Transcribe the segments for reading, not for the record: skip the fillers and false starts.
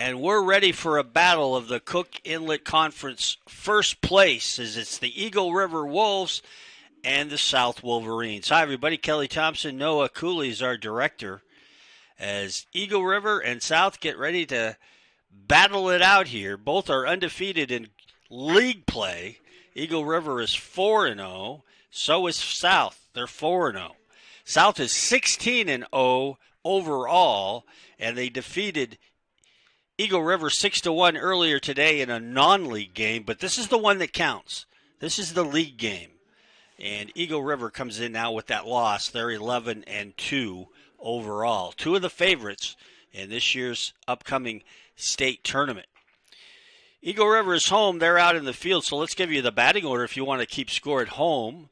And we're ready for a battle of the Cook Inlet Conference first place, as it's the Eagle River Wolves and the South Wolverines. Hi, everybody. Kelly Thompson. Noah Cooley is our director, as Eagle River and South get ready to battle it out here. Both are undefeated in league play. Eagle River is 4-0. So is South. They're 4-0. South is 16-0 overall, and they defeated Eagle River 6-1 earlier today in a non-league game, but this is the one that counts. This is the league game. And Eagle River comes in now with that loss. They're 11-2 overall. Two of the favorites in this year's upcoming state tournament. Eagle River is home. They're out in the field, so let's give you the batting order if you want to keep score at home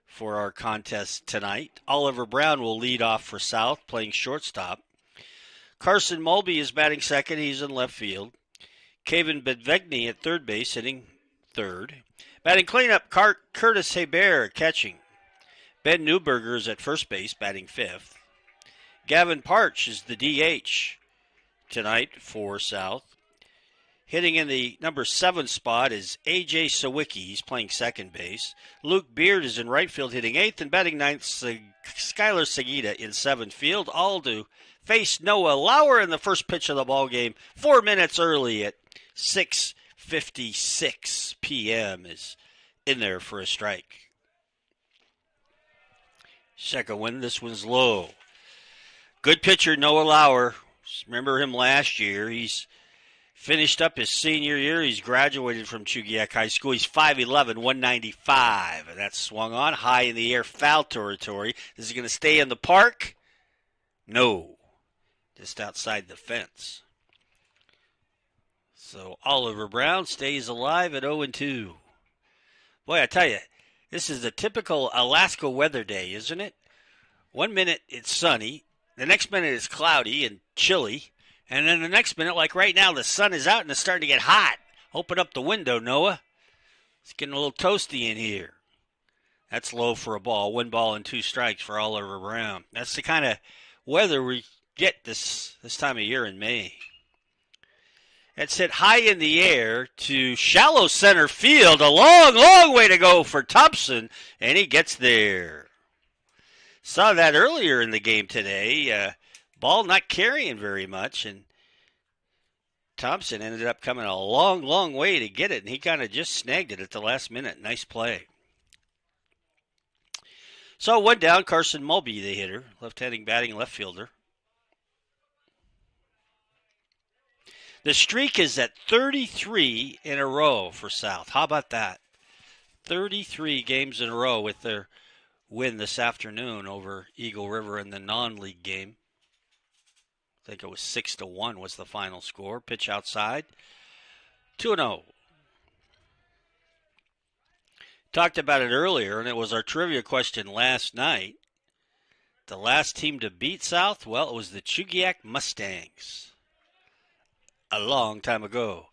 for our contest tonight. Oliver Brown will lead off for South, playing shortstop. Carson Mulby is batting second. He's in left field. Gavin Partch at third base, hitting third. Batting cleanup, Curtis Hebert catching. Ben Newberger is at first base, batting fifth. Gavin Partch is the DH tonight for South. Hitting in the number 7 spot is A.J. Sawicki. He's playing second base. Luke Beard is in right field, hitting 8th. And batting 9th, Skylar Sagita in 7th field. All to face Noah Lauer in the first pitch of the ball game 4 minutes early at 6:56 p.m. is in there for a strike. Second one, this one's low. Good pitcher, Noah Lauer. Remember him last year. He's finished up his senior year. He's graduated from Chugiak High School. He's 5'11", 195. And that's swung on high in the air, foul territory. Is he going to stay in the park? No. Just outside the fence. So Oliver Brown stays alive at 0-2. Boy, I tell you, this is a typical Alaska weather day, isn't it? 1 minute it's sunny. The next minute it's cloudy and chilly. And then the next minute, like right now, the sun is out and it's starting to get hot. Open up the window, Noah. It's getting a little toasty in here. That's low for a ball. 1 ball and 2 strikes for Oliver Brown. That's the kind of weather we get this time of year in May. It's hit high in the air to shallow center field. A long, long way to go for Thompson, and he gets there. Saw that earlier in the game today. Ball not carrying very much, and Thompson ended up coming a long, long way to get it, and he kind of just snagged it at the last minute. Nice play. So one down, Carson Mulby, the hitter, left-handed batting left fielder. The streak is at 33 in a row for South. How about that? 33 games in a row with their win this afternoon over Eagle River in the non-league game. I think it was 6-1 was the final score. Pitch outside. 2-0. Talked about it earlier, and it was our trivia question last night. The last team to beat South, well, it was the Chugiak Mustangs. A long time ago.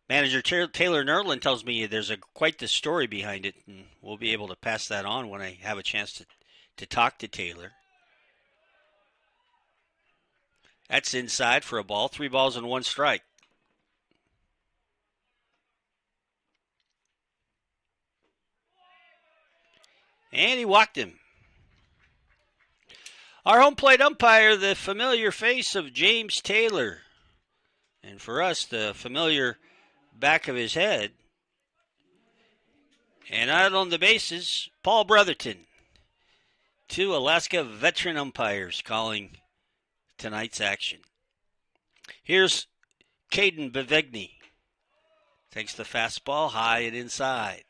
Manager Taylor Nerlin tells me there's quite the story behind it, and we'll be able to pass that on when I have a chance to talk to Taylor. That's inside for a ball. 3 balls and 1 strike. And he walked him. Our home plate umpire, the familiar face of James Taylor. And for us, the familiar back of his head. And out on the bases, Paul Brotherton. 2 Alaska veteran umpires calling tonight's action. Here's Caden Bevegny. Takes the fastball high and inside.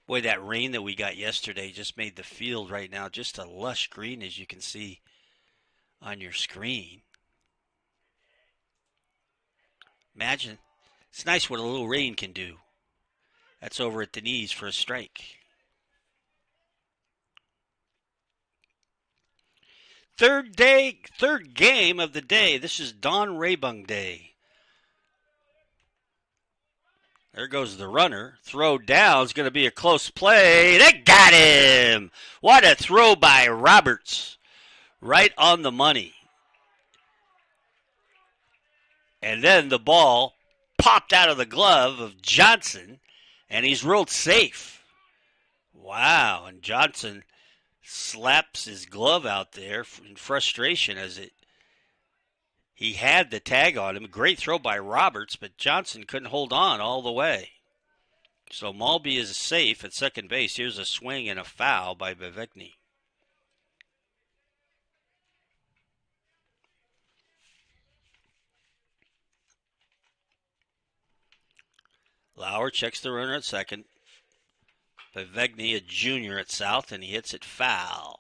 Boy, that rain that we got yesterday just made the field right now just a lush green, as you can see on your screen. Imagine. It's nice what a little rain can do. That's over at the knees for a strike. Third game of the day. This is Don Raybung Day. There goes the runner. Throw down is going to be a close play. They got him. What a throw by Roberts. Right on the money. And then the ball popped out of the glove of Johnson, and he's ruled safe. Wow, and Johnson slaps his glove out there in frustration as he had the tag on him. Great throw by Roberts, but Johnson couldn't hold on all the way. So Malby is safe at second base. Here's a swing and a foul by Bevegny. Lauer checks the runner at second. Bevegny, a junior at South, and he hits it foul.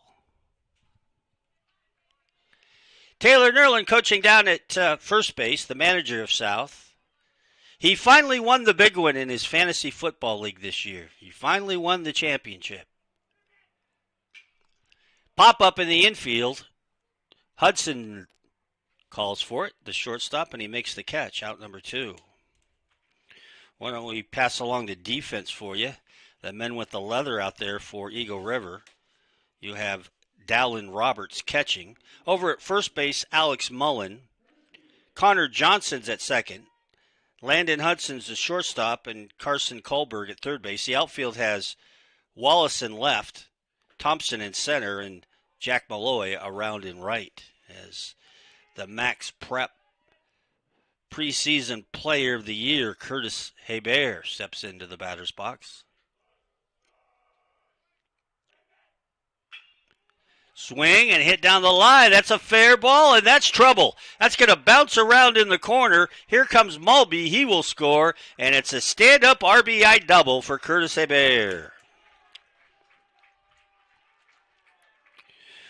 Taylor Nerlin coaching down at first base, the manager of South. He finally won the big one in his fantasy football league this year. He finally won the championship. Pop up in the infield. Hudson calls for it, the shortstop, and he makes the catch, out number 2. Why don't we pass along the defense for you? The men with the leather out there for Eagle River. You have Dallin Roberts catching. Over at first base, Alex Mullen. Connor Johnson's at second. Landon Hudson's the shortstop, and Carson Kohlberg at third base. The outfield has Wallace in left, Thompson in center, and Jack Malloy around in right as the Max Prep preseason player of the year, Curtis Hebert, steps into the batter's box. Swing and hit down the line. That's a fair ball, and that's trouble. That's going to bounce around in the corner. Here comes Malby. He will score, and it's a stand-up RBI double for Curtis Hebert.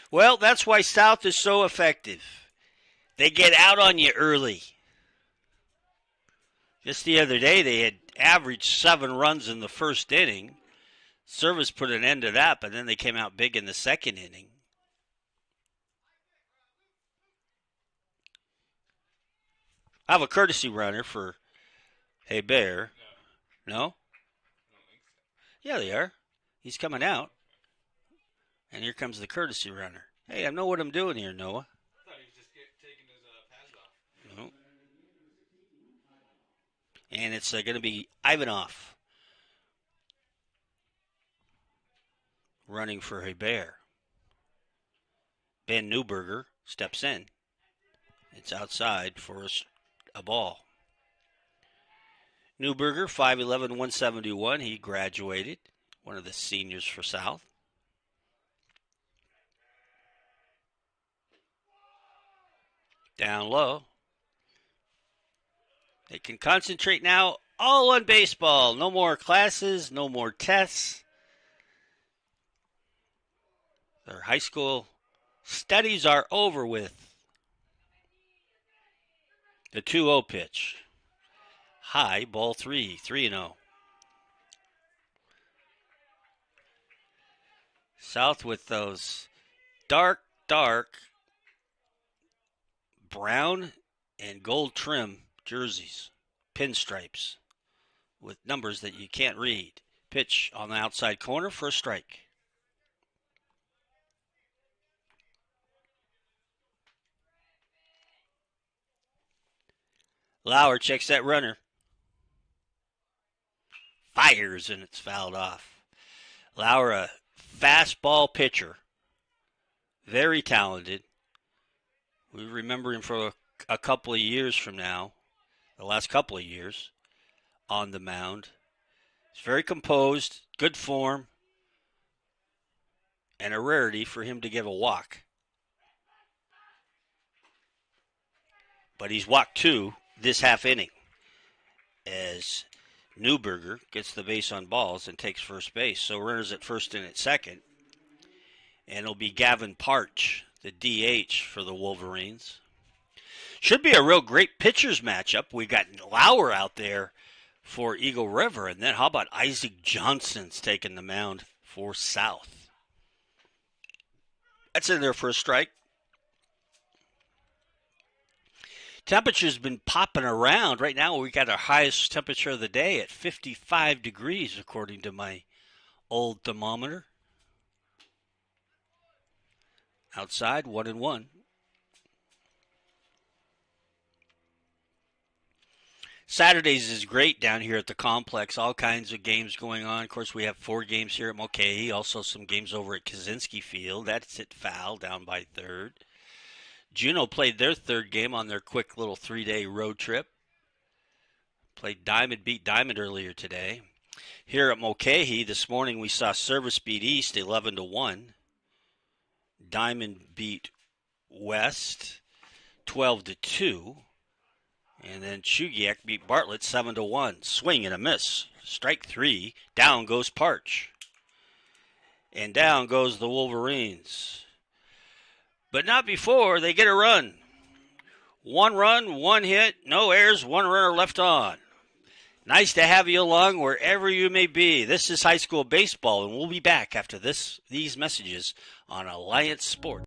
Well, that's why South is so effective. They get out on you early. Just the other day, they had averaged 7 runs in the first inning. Service put an end to that, but then they came out big in the second inning. I have a courtesy runner for Hebert. No? Yeah, they are. He's coming out. And here comes the courtesy runner. Hey, I know what I'm doing here, Noah. I thought he was just taking his pads off. No. And it's going to be Ivanov running for Hebert. Ben Newberger steps in. It's outside for a ball. Newberger, 5'11", 171. He graduated, one of the seniors for South. Down low. They can concentrate now all on baseball. No more classes, no more tests. Their high school studies are over with. The 2-0 pitch. High, ball 3, 3-0. South with those dark brown and gold trim jerseys, pinstripes, with numbers that you can't read. Pitch on the outside corner for a strike. Lauer checks that runner. Fires, and it's fouled off. Lauer, a fastball pitcher. Very talented. We remember him for a couple of years from now, the last couple of years, on the mound. He's very composed, good form, and a rarity for him to give a walk. But he's walked 2 this half inning as Newberger gets the base on balls and takes first base. So runners at first and at second. And it'll be Gavin Partch, the DH for the Wolverines. Should be a real great pitchers matchup. We got Lauer out there for Eagle River. And then how about Isaac Johnson's taking the mound for South? That's in there for a strike. Temperature's been popping around. Right now we got our highest temperature of the day at 55 degrees, according to my old thermometer. Outside, 1-1. Saturdays is great down here at the complex. All kinds of games going on. Of course, we have 4 games here at Mulcahy. Also, some games over at Kaczynski Field. That's at Foul down by third. Juneau played their third game on their quick little 3-day road trip. Played Diamond, beat Diamond earlier today. Here at Mulcahy this morning, we saw Service beat East 11-1. Diamond beat West 12-2. And then Chugiak beat Bartlett 7-1. Swing and a miss. Strike 3. Down goes Partch. And down goes the Wolverines. But not before they get a run. 1 run, 1 hit, no errors, 1 runner left on. Nice to have you along wherever you may be. This is high school baseball, and we'll be back after these messages on Alliance Sport.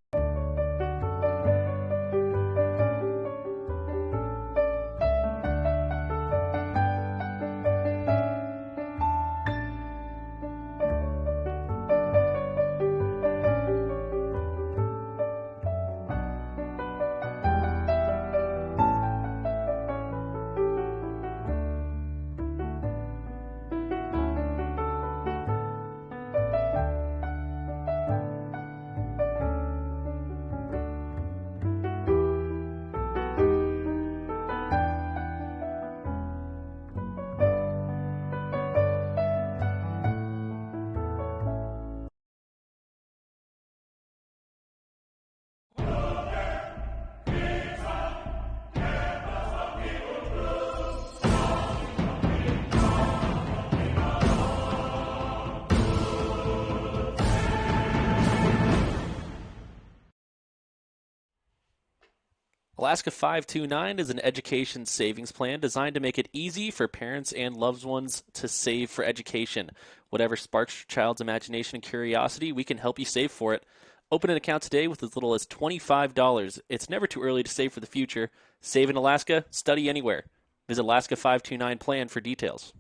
Alaska 529 is an education savings plan designed to make it easy for parents and loved ones to save for education. Whatever sparks your child's imagination and curiosity, we can help you save for it. Open an account today with as little as $25. It's never too early to save for the future. Save in Alaska, study anywhere. Visit Alaska 529 Plan for details.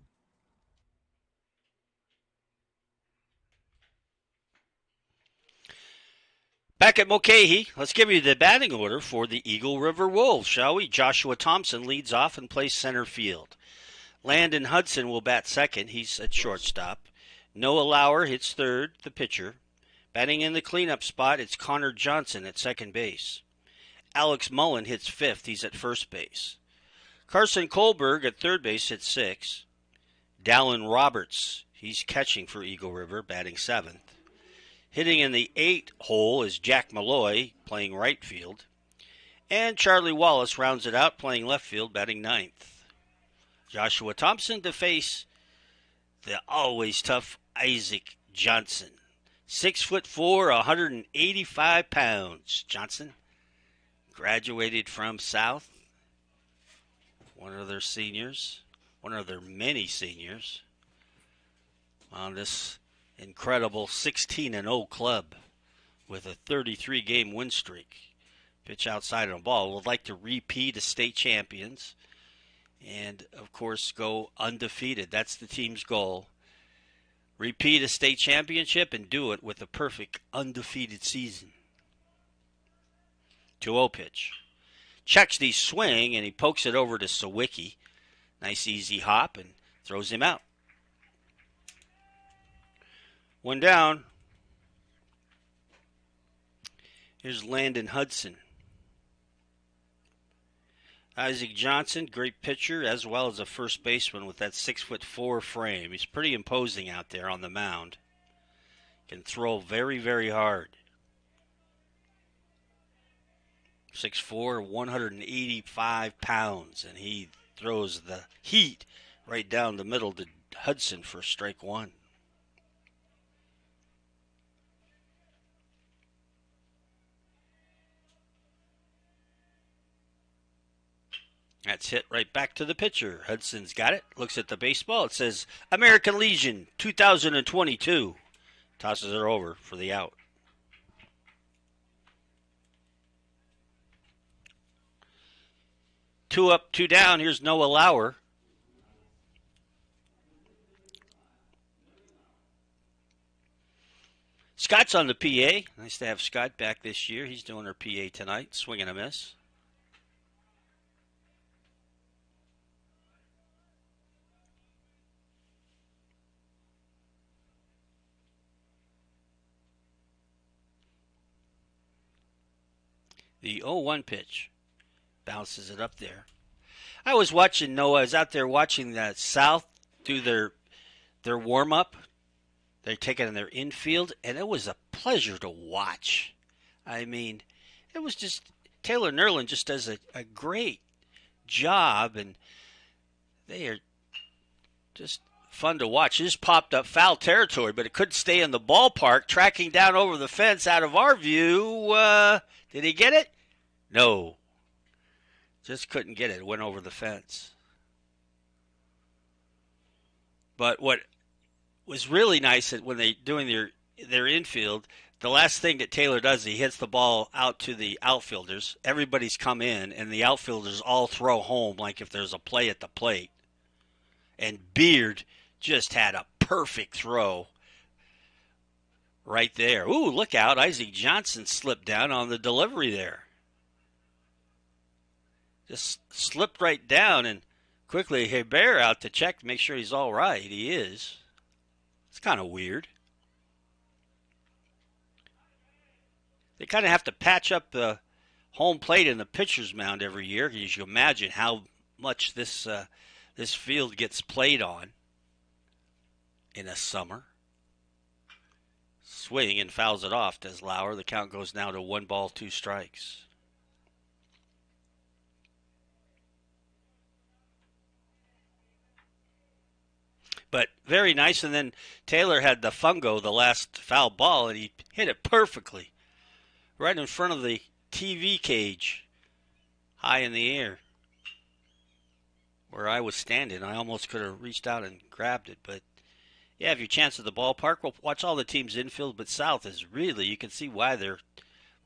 Back at Mulcahy, let's give you the batting order for the Eagle River Wolves, shall we? Joshua Thompson leads off and plays center field. Landon Hudson will bat second. He's at shortstop. Noah Lauer hits third, the pitcher. Batting in the cleanup spot, it's Connor Johnson at second base. Alex Mullen hits fifth. He's at first base. Carson Kohlberg at third base hits sixth. Dallin Roberts, he's catching for Eagle River, batting seventh. Hitting in the 8th hole is Jack Malloy, playing right field. And Charlie Wallace rounds it out, playing left field, batting ninth. Joshua Thompson to face the always tough Isaac Johnson. 6'4", 185 pounds. Johnson graduated from South. One of their seniors. One of their many seniors on this incredible 16-0 club with a 33-game win streak. Pitch outside of the ball. Would like to repeat as state champions and, of course, go undefeated. That's the team's goal. Repeat a state championship and do it with a perfect undefeated season. 2-0 pitch. Checks the swing, and he pokes it over to Sawicki. Nice easy hop and throws him out. One down. Here's Landon Hudson. Isaac Johnson, great pitcher, as well as a first baseman with that 6'4" frame. He's pretty imposing out there on the mound. Can throw very, very hard. 6'4", 185 pounds, and he throws the heat right down the middle to Hudson for strike one. That's hit right back to the pitcher. Hudson's got it. Looks at the baseball. It says American Legion 2022. Tosses it over for the out. Two up, two down. Here's Noah Lauer. Scott's on the PA. Nice to have Scott back this year. He's doing her PA tonight. Swing and a miss. The 0-1 pitch. Bounces it up there. I was watching Noah. I was out there watching the South do their warm-up. They're taking their infield, and it was a pleasure to watch. I mean, it was just Taylor Nerlin just does a great job, and they are just fun to watch. It just popped up foul territory, but it couldn't stay in the ballpark. Tracking down over the fence out of our view. Did he get it? No. Just couldn't get it. It went over the fence. But what was really nice when they doing their infield, the last thing that Taylor does, he hits the ball out to the outfielders. Everybody's come in, and the outfielders all throw home like if there's a play at the plate. And Beard just had a perfect throw right there. Ooh, look out. Isaac Johnson slipped down on the delivery there. Just slipped right down, and quickly Hebert out to check to make sure he's all right. He is. It's kind of weird. They kind of have to patch up the home plate and the pitcher's mound every year, because you imagine how much this field gets played on in a summer. Swing and fouls it off, does Lauer. The count goes now to 1 ball, 2 strikes. But very nice, and then Taylor had the fungo, the last foul ball, and he hit it perfectly. Right in front of the TV cage, high in the air. Where I was standing, I almost could have reached out and grabbed it. But, yeah, if you chance at the ballpark, well, watch all the teams infield. But South is really, you can see why they're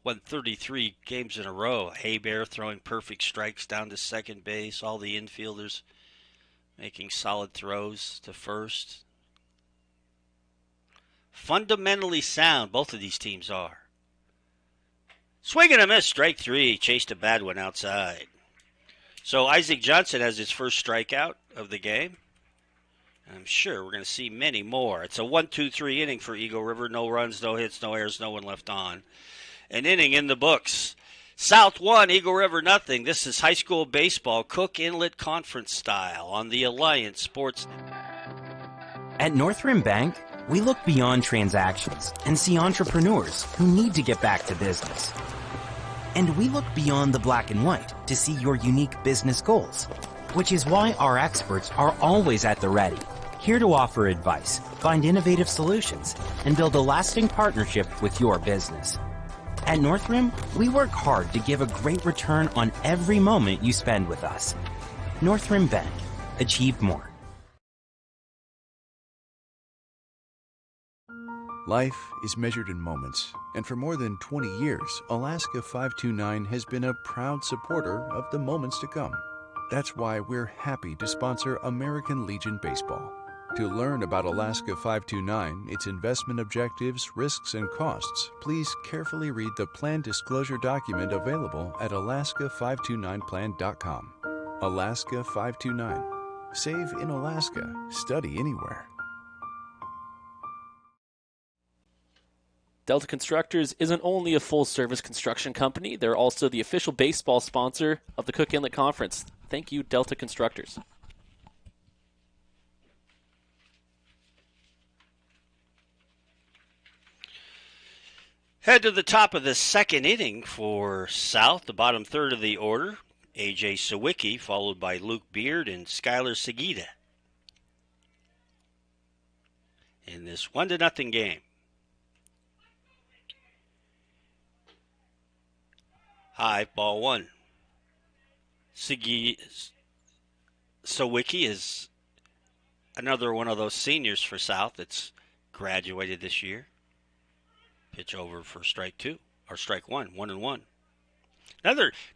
won 33 games in a row. Hebert throwing perfect strikes down to second base. All the infielders making solid throws to first. Fundamentally sound, both of these teams are. Swing and a miss, strike 3. Chased a bad one outside. So Isaac Johnson has his first strikeout of the game. I'm sure we're going to see many more. It's a 1-2-3 inning for Eagle River. No runs, no hits, no errors, no one left on. An inning in the books. South 1, Eagle River nothing. This is high school baseball, Cook Inlet Conference style on the Alliance Sports. At North Rim Bank, we look beyond transactions and see entrepreneurs who need to get back to business. And we look beyond the black and white to see your unique business goals, which is why our experts are always at the ready, here to offer advice, find innovative solutions, and build a lasting partnership with your business. At North Rim, we work hard to give a great return on every moment you spend with us. North Rim Bank. Achieve more. Life is measured in moments, and for more than 20 years, Alaska 529 has been a proud supporter of the moments to come. That's why we're happy to sponsor American Legion Baseball. To learn about Alaska 529, its investment objectives, risks, and costs, please carefully read the plan disclosure document available at alaska529plan.com. Alaska 529. Save in Alaska. Study anywhere. Delta Constructors isn't only a full-service construction company, they're also the official baseball sponsor of the Cook Inlet Conference. Thank you, Delta Constructors. Head to the top of the second inning for South, the bottom third of the order. A.J. Sawicki, followed by Luke Beard and Skylar Seguida in this 1-0 game. High, ball 1. Sawicki is another one of those seniors for South that's graduated this year. Pitch over for strike 2, or strike 1, 1-1.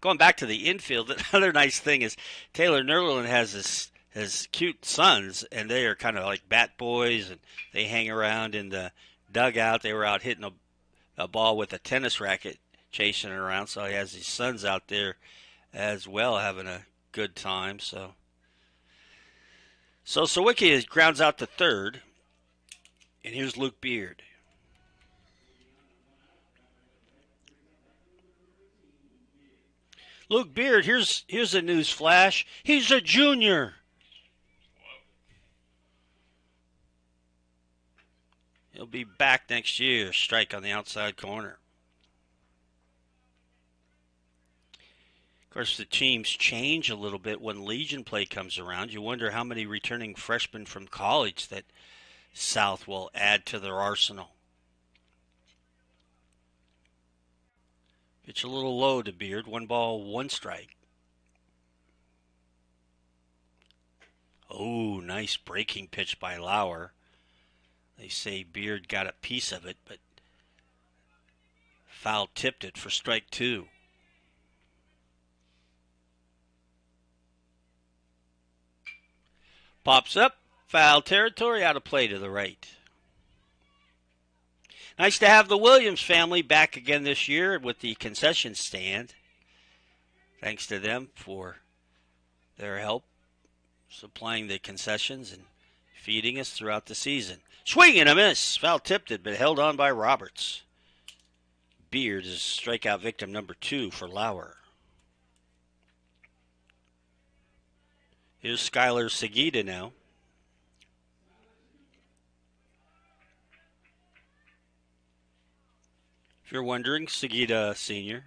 Going back to the infield, another nice thing is Taylor Nerlin has his cute sons, and they are kind of like bat boys, and they hang around in the dugout. They were out hitting a ball with a tennis racket, chasing it around, so he has his sons out there as well having a good time. So Sawicki grounds out to third, and here's Luke Beard. Luke Beard, here's a news flash. He's a junior. He'll be back next year. Strike on the outside corner. Of course, the teams change a little bit when Legion play comes around. You wonder how many returning freshmen from college that South will add to their arsenal. Pitch a little low to Beard. 1 ball, 1 strike. Oh, nice breaking pitch by Lauer. They say Beard got a piece of it, but foul tipped it for strike 2. Pops up, foul territory, out of play to the right. Nice to have the Williams family back again this year with the concession stand. Thanks to them for their help supplying the concessions and feeding us throughout the season. Swing and a miss. Foul tipped it, but held on by Roberts. Beard is strikeout victim number 2 for Lauer. Here's Skylar Seguida now. If you're wondering, Seguida Sr.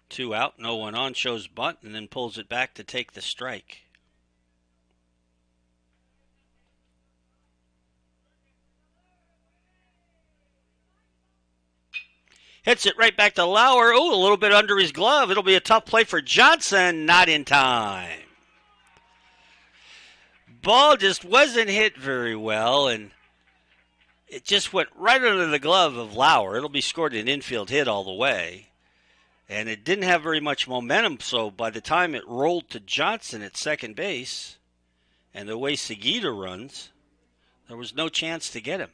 2 out, no one on, shows bunt, and then pulls it back to take the strike. Hits it right back to Lauer. Oh, a little bit under his glove. It'll be a tough play for Johnson. Not in time. Ball just wasn't hit very well, and it just went right under the glove of Lauer. It'll be scored an infield hit all the way. And it didn't have very much momentum, so by the time it rolled to Johnson at second base, and the way Seguida runs, there was no chance to get him.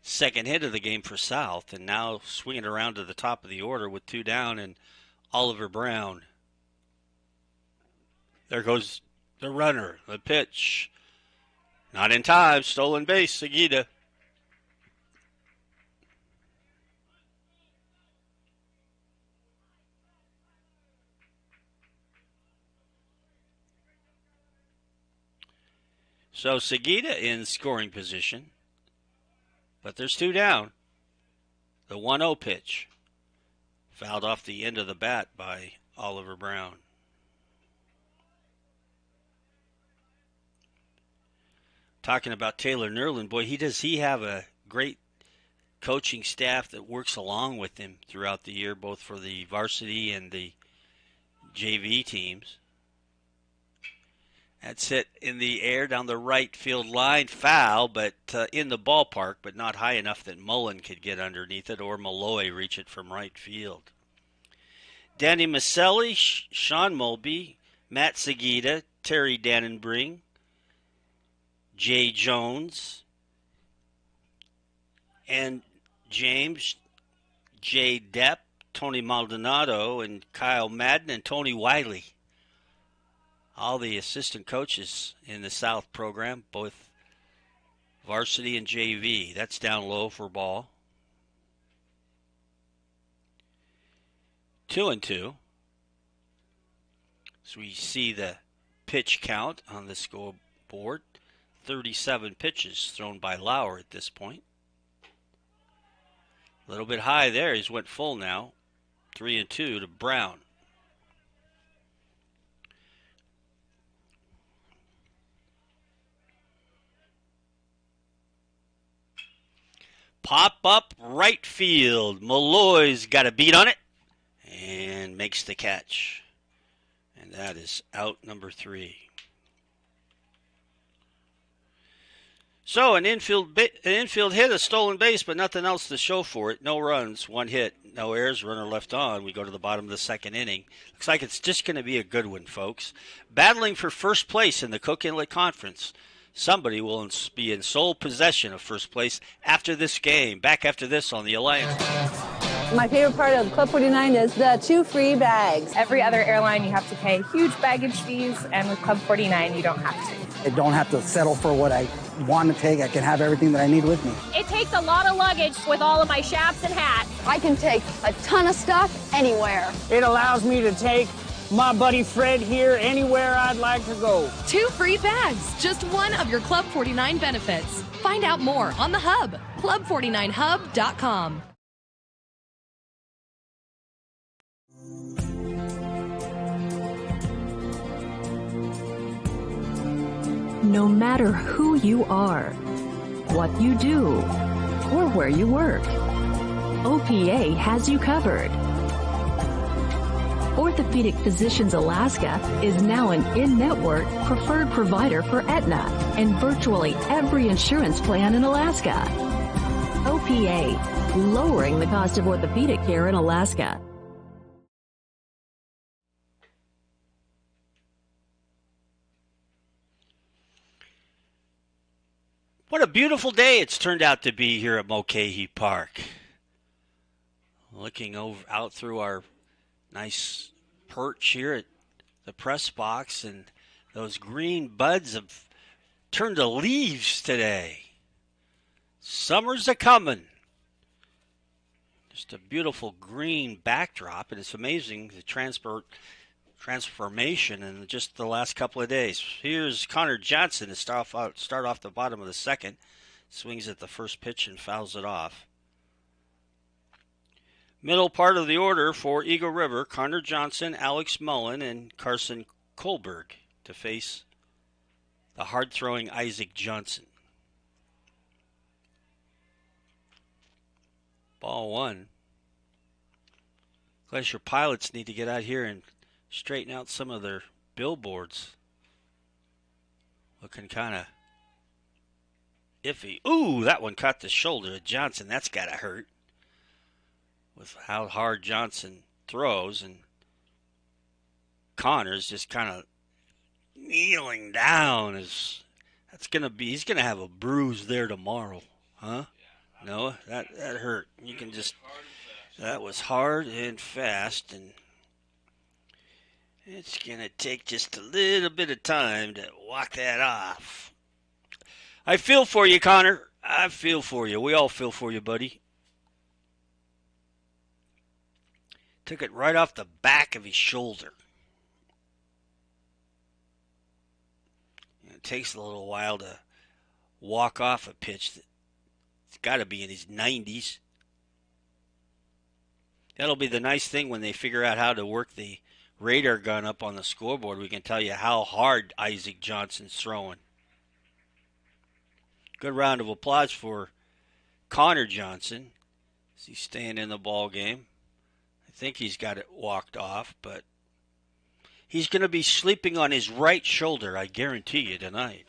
Second hit of the game for South, and now swinging around to the top of the order with 2 down, and Oliver Brown. There goes the runner, the pitch. Not in time, stolen base, Seguida. So Seguida in scoring position. But there's 2 down. The 1-0 pitch. Fouled off the end of the bat by Oliver Brown. Talking about Taylor Nerlin, boy, he have a great coaching staff that works along with him throughout the year, both for the varsity and the JV teams. That's hit in the air down the right field line, foul, but in the ballpark, but not high enough that Mullen could get underneath it or Malloy reach it from right field. Danny Maselli, Sean Mulby, Matt Seguida, Terry Dannenbring, Jay Jones, and James, Jay Depp, Tony Maldonado, and Kyle Madden, and Tony Wiley. All the assistant coaches in the South program, both varsity and JV. That's down low for ball. 2-2. So we see the pitch count on the scoreboard. 37 pitches thrown by Lauer at this point. A little bit high there. He's went full now. 3-2 to Brown. Pop up right field. Malloy's got a beat on it and makes the catch. And that is out number 3. So an infield hit, a stolen base, but nothing else to show for it. No runs, 1 hit, no errors, runner left on. We go to the bottom of the second inning. Looks like it's just going to be a good one, folks. Battling for first place in the Cook Inlet Conference. Somebody will be in sole possession of first place after this game. Back after this on the Alliance. My favorite part of Club 49 is the 2 free bags. Every other airline you have to pay huge baggage fees, and with Club 49 you don't have to. I don't have to settle for what I want to take. I can have everything that I need with me. It takes a lot of luggage with all of my chaps and hats. I can take a ton of stuff anywhere. It allows me to take my buddy Fred here anywhere I'd like to go. 2 free bags, just one of your Club 49 benefits. Find out more on the Hub, club49hub.com. No matter who you are, what you do, or where you work, OPA has you covered. Orthopedic Physicians Alaska is now an in-network preferred provider for Aetna and virtually every insurance plan in Alaska. OPA, lowering the cost of orthopedic care in Alaska. What a beautiful day it's turned out to be here at Mulcahy Park. Looking out through our nice perch here at the press box, and those green buds have turned to leaves today. Summer's a-coming. Just a beautiful green backdrop, and it's amazing the transformation in just the last couple of days. Here's Connor Johnson to start off the bottom of the second. Swings at the first pitch and fouls it off. Middle part of the order for Eagle River, Connor Johnson, Alex Mullen, and Carson Kohlberg to face the hard-throwing Isaac Johnson. Ball one. Glacier Pilots need to get out here and straighten out some of their billboards. Looking kind of iffy. Ooh, that one caught the shoulder of Johnson. That's got to hurt. With how hard Johnson throws, and Connor's just kind of kneeling down. He's going to have a bruise there tomorrow, huh? No, that hurt. You can just, that was hard and fast, and it's going to take just a little bit of time to walk that off. I feel for you, Connor. I feel for you. We all feel for you, buddy. Took it right off the back of his shoulder. It takes a little while to walk off a pitch that's got to be in his 90s. That'll be the nice thing when they figure out how to work the radar gun up on the scoreboard. We can tell you how hard Isaac Johnson's throwing. Good round of applause for Connor Johnson as he's staying in the ball game. I think he's got it walked off, but he's going to be sleeping on his right shoulder, I guarantee you, tonight.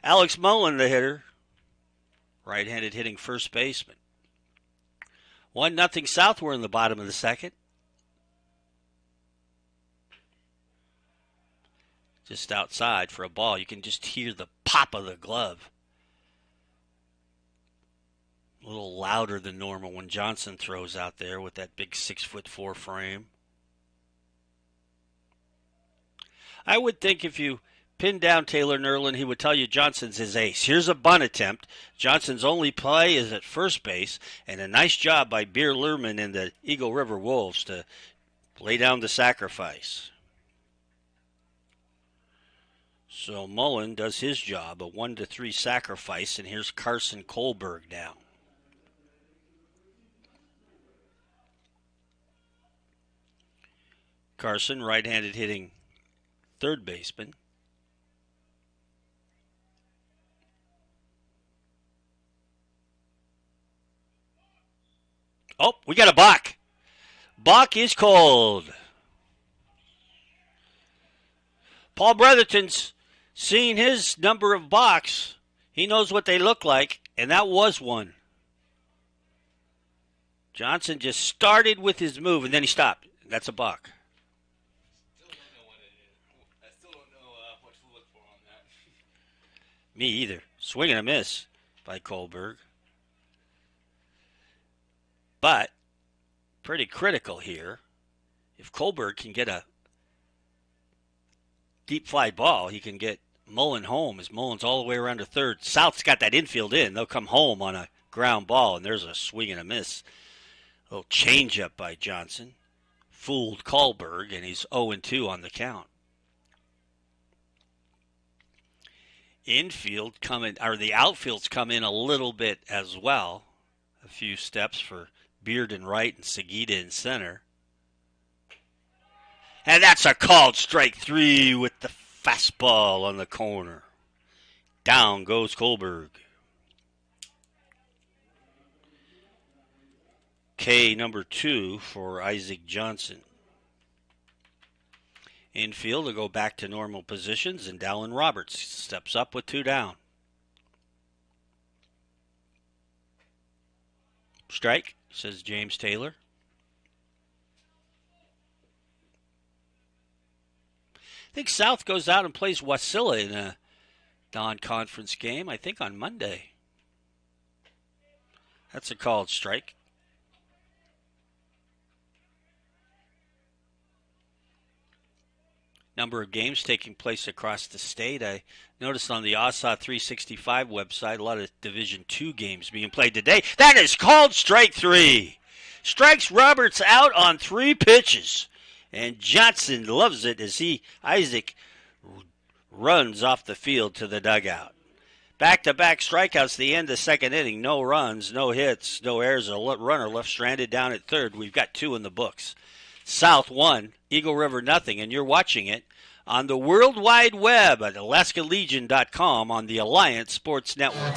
Alex Mullen, the hitter. Right-handed hitting first baseman. 1-0 South. We're in the bottom of the second. Just outside for a ball. You can just hear the pop of the glove. A little louder than normal when Johnson throws out there with that big 6'4" frame. I would think if you pinned down Taylor Nerlin, he would tell you Johnson's his ace. Here's a bunt attempt. Johnson's only play is at first base, and a nice job by Beer Lerman and the Eagle River Wolves to lay down the sacrifice. So Mullen does his job, a 1-3 sacrifice, and here's Carson Kohlberg now. Carson, right-handed hitting third baseman. Oh, we got a balk. Balk is called. Paul Brotherton's seen his number of balks. He knows what they look like, and that was one. Johnson just started with his move, and then he stopped. That's a balk. Me either. Swing and a miss by Kohlberg. But pretty critical here. If Kohlberg can get a deep fly ball, he can get Mullen home as Mullen's all the way around to third. South's got that infield in. They'll come home on a ground ball, and there's a swing and a miss. A little changeup by Johnson. Fooled Kohlberg, and he's 0-2 on the count. The outfield's come in a little bit as well. A few steps for Beard in right and Seguida in center. And that's a called strike 3 with the fastball on the corner. Down goes Kohlberg. K number 2 for Isaac Johnson. Infield will go back to normal positions, and Dallin Roberts steps up with 2 down. Strike, says James Taylor. I think South goes out and plays Wasilla in a non-conference game, I think on Monday. That's a called strike. Number of games taking place across the state. I noticed on the ASA 365 website a lot of Division II games being played today. That is called strike 3. Strikes Roberts out on 3 pitches. And Johnson loves it as Isaac runs off the field to the dugout. Back-to-back strikeouts the end of the second inning. No runs, no hits, no errors. A runner left stranded down at third. We've got 2 in the books. South 1, Eagle River nothing, and you're watching it on the World Wide Web at AlaskaLegion.com on the Alliance Sports Network.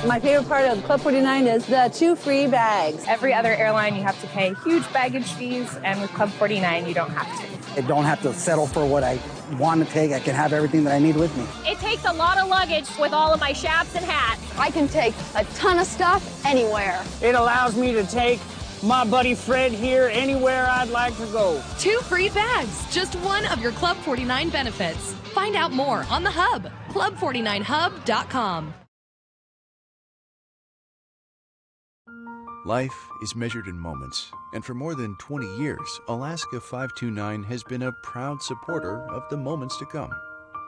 My favorite part of Club 49 is the 2 free bags. Every other airline, you have to pay huge baggage fees, and with Club 49, you don't have to. I don't have to settle for what I want to take. I can have everything that I need with me. It takes a lot of luggage with all of my chaps and hats. I can take a ton of stuff anywhere. It allows me to take my buddy Fred here anywhere I'd like to go. 2 free bags, just one of your Club 49 benefits. Find out more on the Hub, club49hub.com. Life is measured in moments, and for more than 20 years, Alaska 529 has been a proud supporter of the moments to come.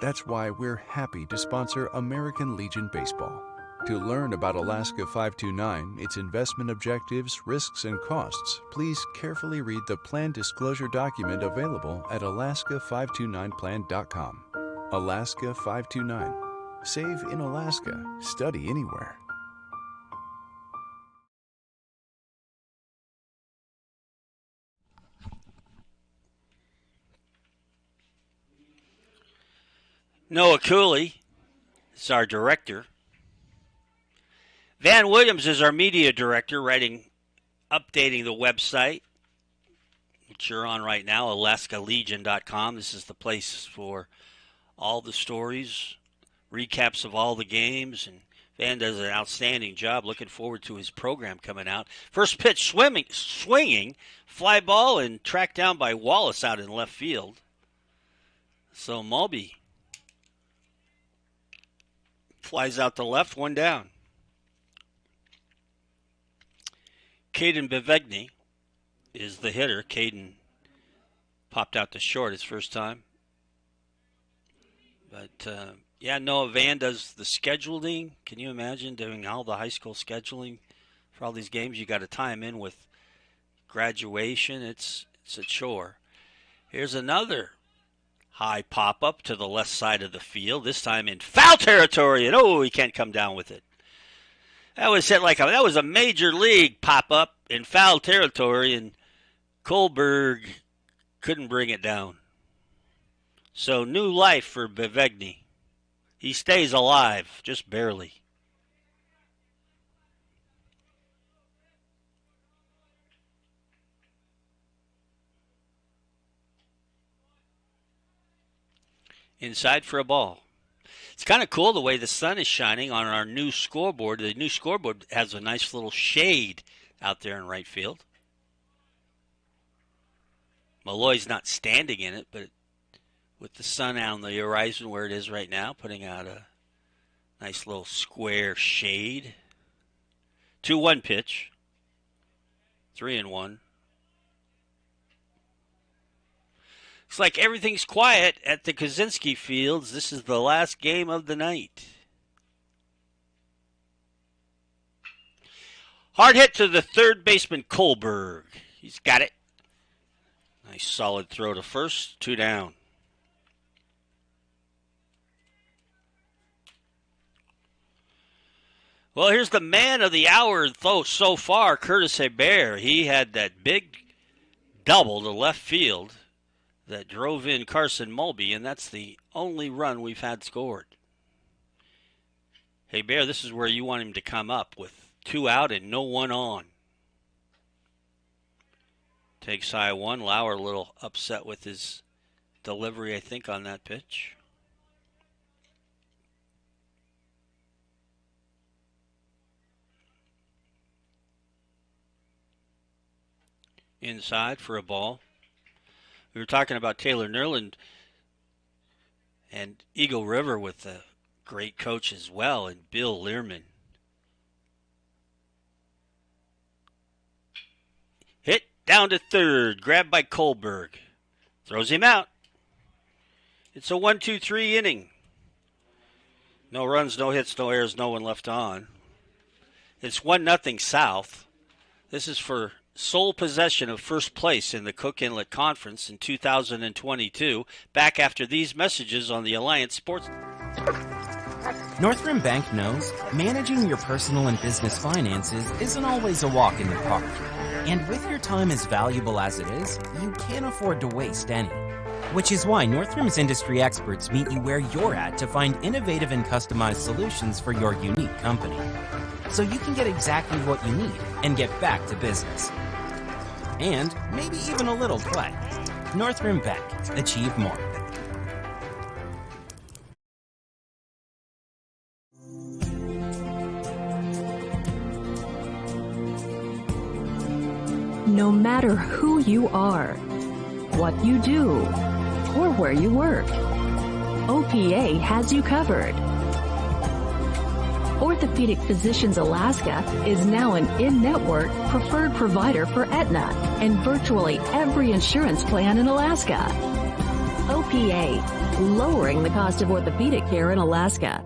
That's why we're happy to sponsor American Legion Baseball. To learn about Alaska 529, its investment objectives, risks, and costs, please carefully read the plan disclosure document available at alaska529plan.com. Alaska 529. Save in Alaska. Study anywhere. Noah Cooley is our director. Van Williams is our media director, updating the website, which you're on right now, AlaskaLegion.com. This is the place for all the stories, recaps of all the games, and Van does an outstanding job. Looking forward to his program coming out. First pitch swinging, fly ball, and tracked down by Wallace out in left field. So Mulby flies out to left, 1 down. Caden Bevegny is the hitter. Caden popped out to short his first time. But, Noah Van does the scheduling. Can you imagine doing all the high school scheduling for all these games? You got to tie them in with graduation. It's a chore. Here's another high pop-up to the left side of the field, this time in foul territory, and he can't come down with it. That was hit that was a major league pop-up in foul territory, and Kohlberg couldn't bring it down. So new life for Bevegny. He stays alive, just barely. Inside for a ball. It's kind of cool the way the sun is shining on our new scoreboard. The new scoreboard has a nice little shade out there in right field. Malloy's not standing in it, but with the sun out on the horizon where it is right now, putting out a nice little square shade. 2-1 pitch. 3-1. Looks like everything's quiet at the Kaczynski Fields. This is the last game of the night. Hard hit to the third baseman, Kohlberg. He's got it. Nice solid throw to first. 2 down. Well, here's the man of the hour so far, Curtis Hebert. He had that big double to left field that drove in Carson Mulby, and that's the only run we've had scored. Hebert, this is where you want him to come up with 2 out and no one on. Takes high 1. Lauer a little upset with his delivery, I think, on that pitch. Inside for a ball. We were talking about Taylor Nerland and Eagle River with a great coach as well, and Bill Learman. Hit down to third, grabbed by Kohlberg. Throws him out. It's a 1-2-3 inning. No runs, no hits, no errors, no one left on. It's 1-0 South. This is for sole possession of first place in the Cook Inlet Conference in 2022. Back after these messages on the Alliance Sports. Northrim Bank knows managing your personal and business finances isn't always a walk in the park. And with your time as valuable as it is, you can't afford to waste any. Which is why Northrim's industry experts meet you where you're at to find innovative and customized solutions for your unique company. So you can get exactly what you need and get back to business. And maybe even a little play. Northrim Bank. Achieve more. No matter who you are, what you do, or where you work, OPA has you covered. Orthopedic Physicians Alaska is now an in-network preferred provider for Aetna and virtually every insurance plan in Alaska. OPA, lowering the cost of orthopedic care in Alaska.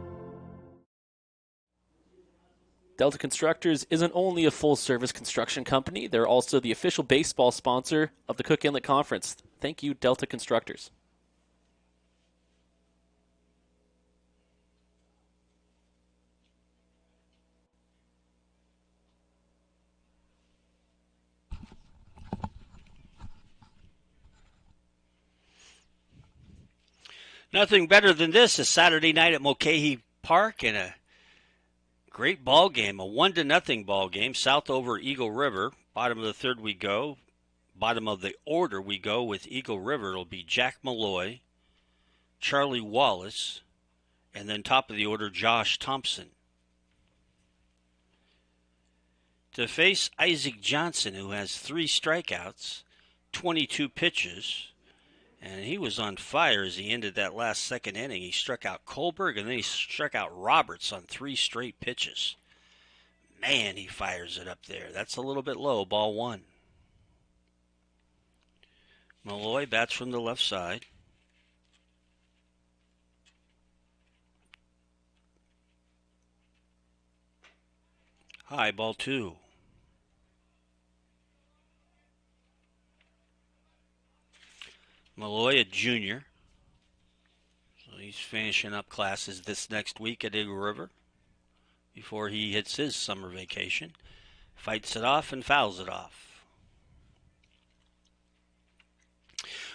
Delta Constructors isn't only a full-service construction company, they're also the official baseball sponsor of the Cook Inlet Conference. Thank you, Delta Constructors. Nothing better than this, a Saturday night at Mulcahy Park and a great ball game, a 1-0 ball game. South over Eagle River. Bottom of the third we go. Bottom of the order we go with Eagle River. It'll be Jack Malloy, Charlie Wallace, and then top of the order, Josh Thompson. To face Isaac Johnson, who has 3 strikeouts, 22 pitches, and he was on fire as he ended that last second inning. He struck out Kohlberg, and then he struck out Roberts on 3 straight pitches. Man, he fires it up there. That's a little bit low, ball 1. Malloy bats from the left side. High, ball 2. Malloy, a junior. So he's finishing up classes this next week at Eagle River before he hits his summer vacation. Fights it off and fouls it off.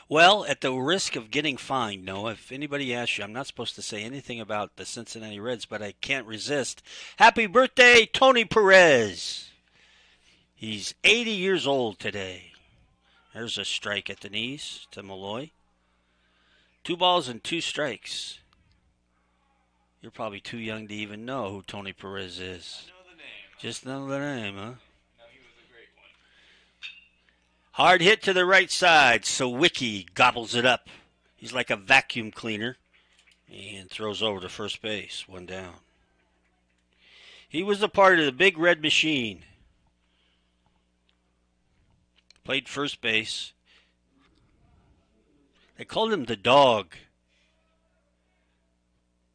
Well, at the risk of getting fined, Noah, if anybody asks you, I'm not supposed to say anything about the Cincinnati Reds, but I can't resist. Happy birthday, Tony Perez. He's 80 years old today. There's a strike at the knees to Malloy. 2 balls and 2 strikes. You're probably too young to even know who Tony Perez is. I know the name. Just know the name, huh? No, he was a great one. Hard hit to the right side. Sawicki gobbles it up. He's like a vacuum cleaner. And throws over to first base. 1 down. He was a part of the Big Red Machine. Played first base. They called him the dog.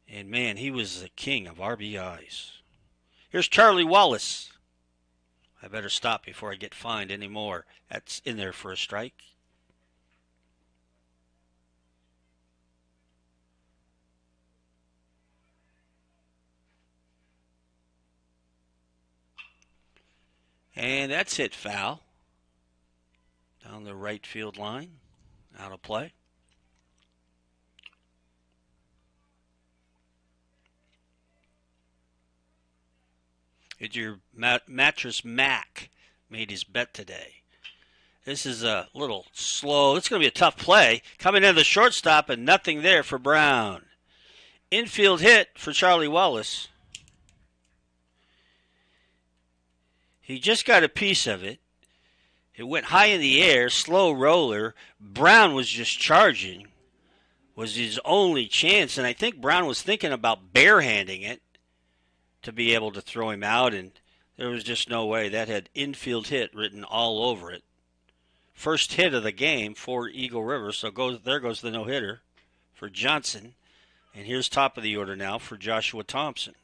And, man, he was the king of RBIs. Here's Charlie Wallace. I better stop before I get fined anymore. That's in there for a strike. And that's hit foul. Down the right field line. Out of play. It's your Mattress Mac made his bet today. This is a little slow. It's going to be a tough play. Coming in the shortstop and nothing there for Brown. Infield hit for Charlie Wallace. He just got a piece of it. It went high in the air, slow roller. Brown was just charging. Was his only chance, and I think Brown was thinking about barehanding it to be able to throw him out, and there was just no way. That had infield hit written all over it. First hit of the game for Eagle River, so there goes the no-hitter for Johnson. And here's top of the order now for Joshua Thompson.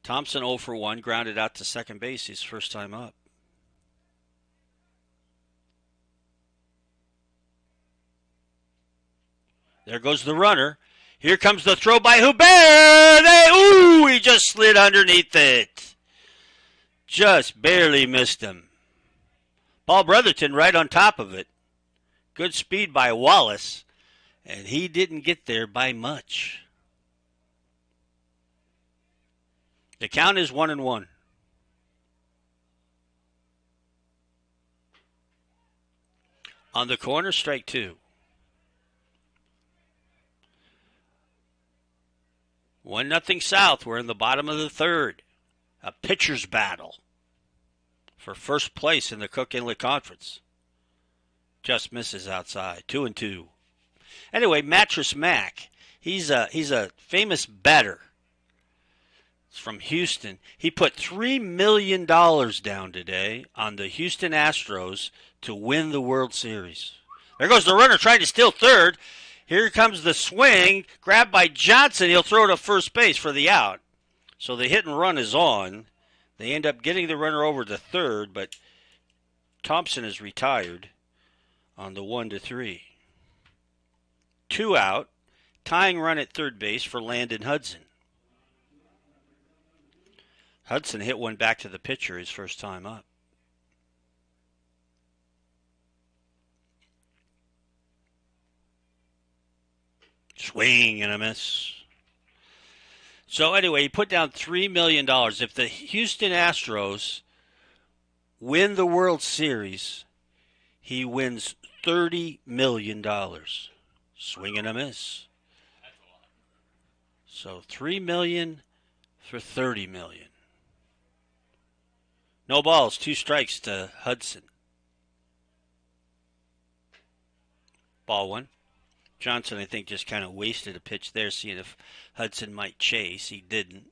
Thompson 0 for 1, grounded out to second base his first time up. There goes the runner. Here comes the throw by Hebert. He just slid underneath it. Just barely missed him. Paul Brotherton right on top of it. Good speed by Wallace, and he didn't get there by much. The count is 1-1. On the corner, strike two. 1-0 South. We're in the bottom of the third. A pitcher's battle for first place in the Cook Inlet Conference. Just misses outside. 2-2. Anyway, Mattress Mac. He's a famous bettor. He's from Houston. He put $3 million down today on the Houston Astros to win the World Series. There goes the runner trying to steal third. Here comes the swing. Grabbed by Johnson. He'll throw to first base for the out. So the hit and run is on. They end up getting the runner over to third, but Thompson is retired on the 1-3. 2 out. Tying run at third base for Landon Hudson. Hudson hit one back to the pitcher his first time up. Swing and a miss. So anyway, he put down $3 million. If the Houston Astros win the World Series, he wins $30 million. Swing and a miss. So $3 million for $30 million. No balls, 2 strikes to Hudson. Ball one. Johnson, I think, just kind of wasted a pitch there, seeing if Hudson might chase. He didn't.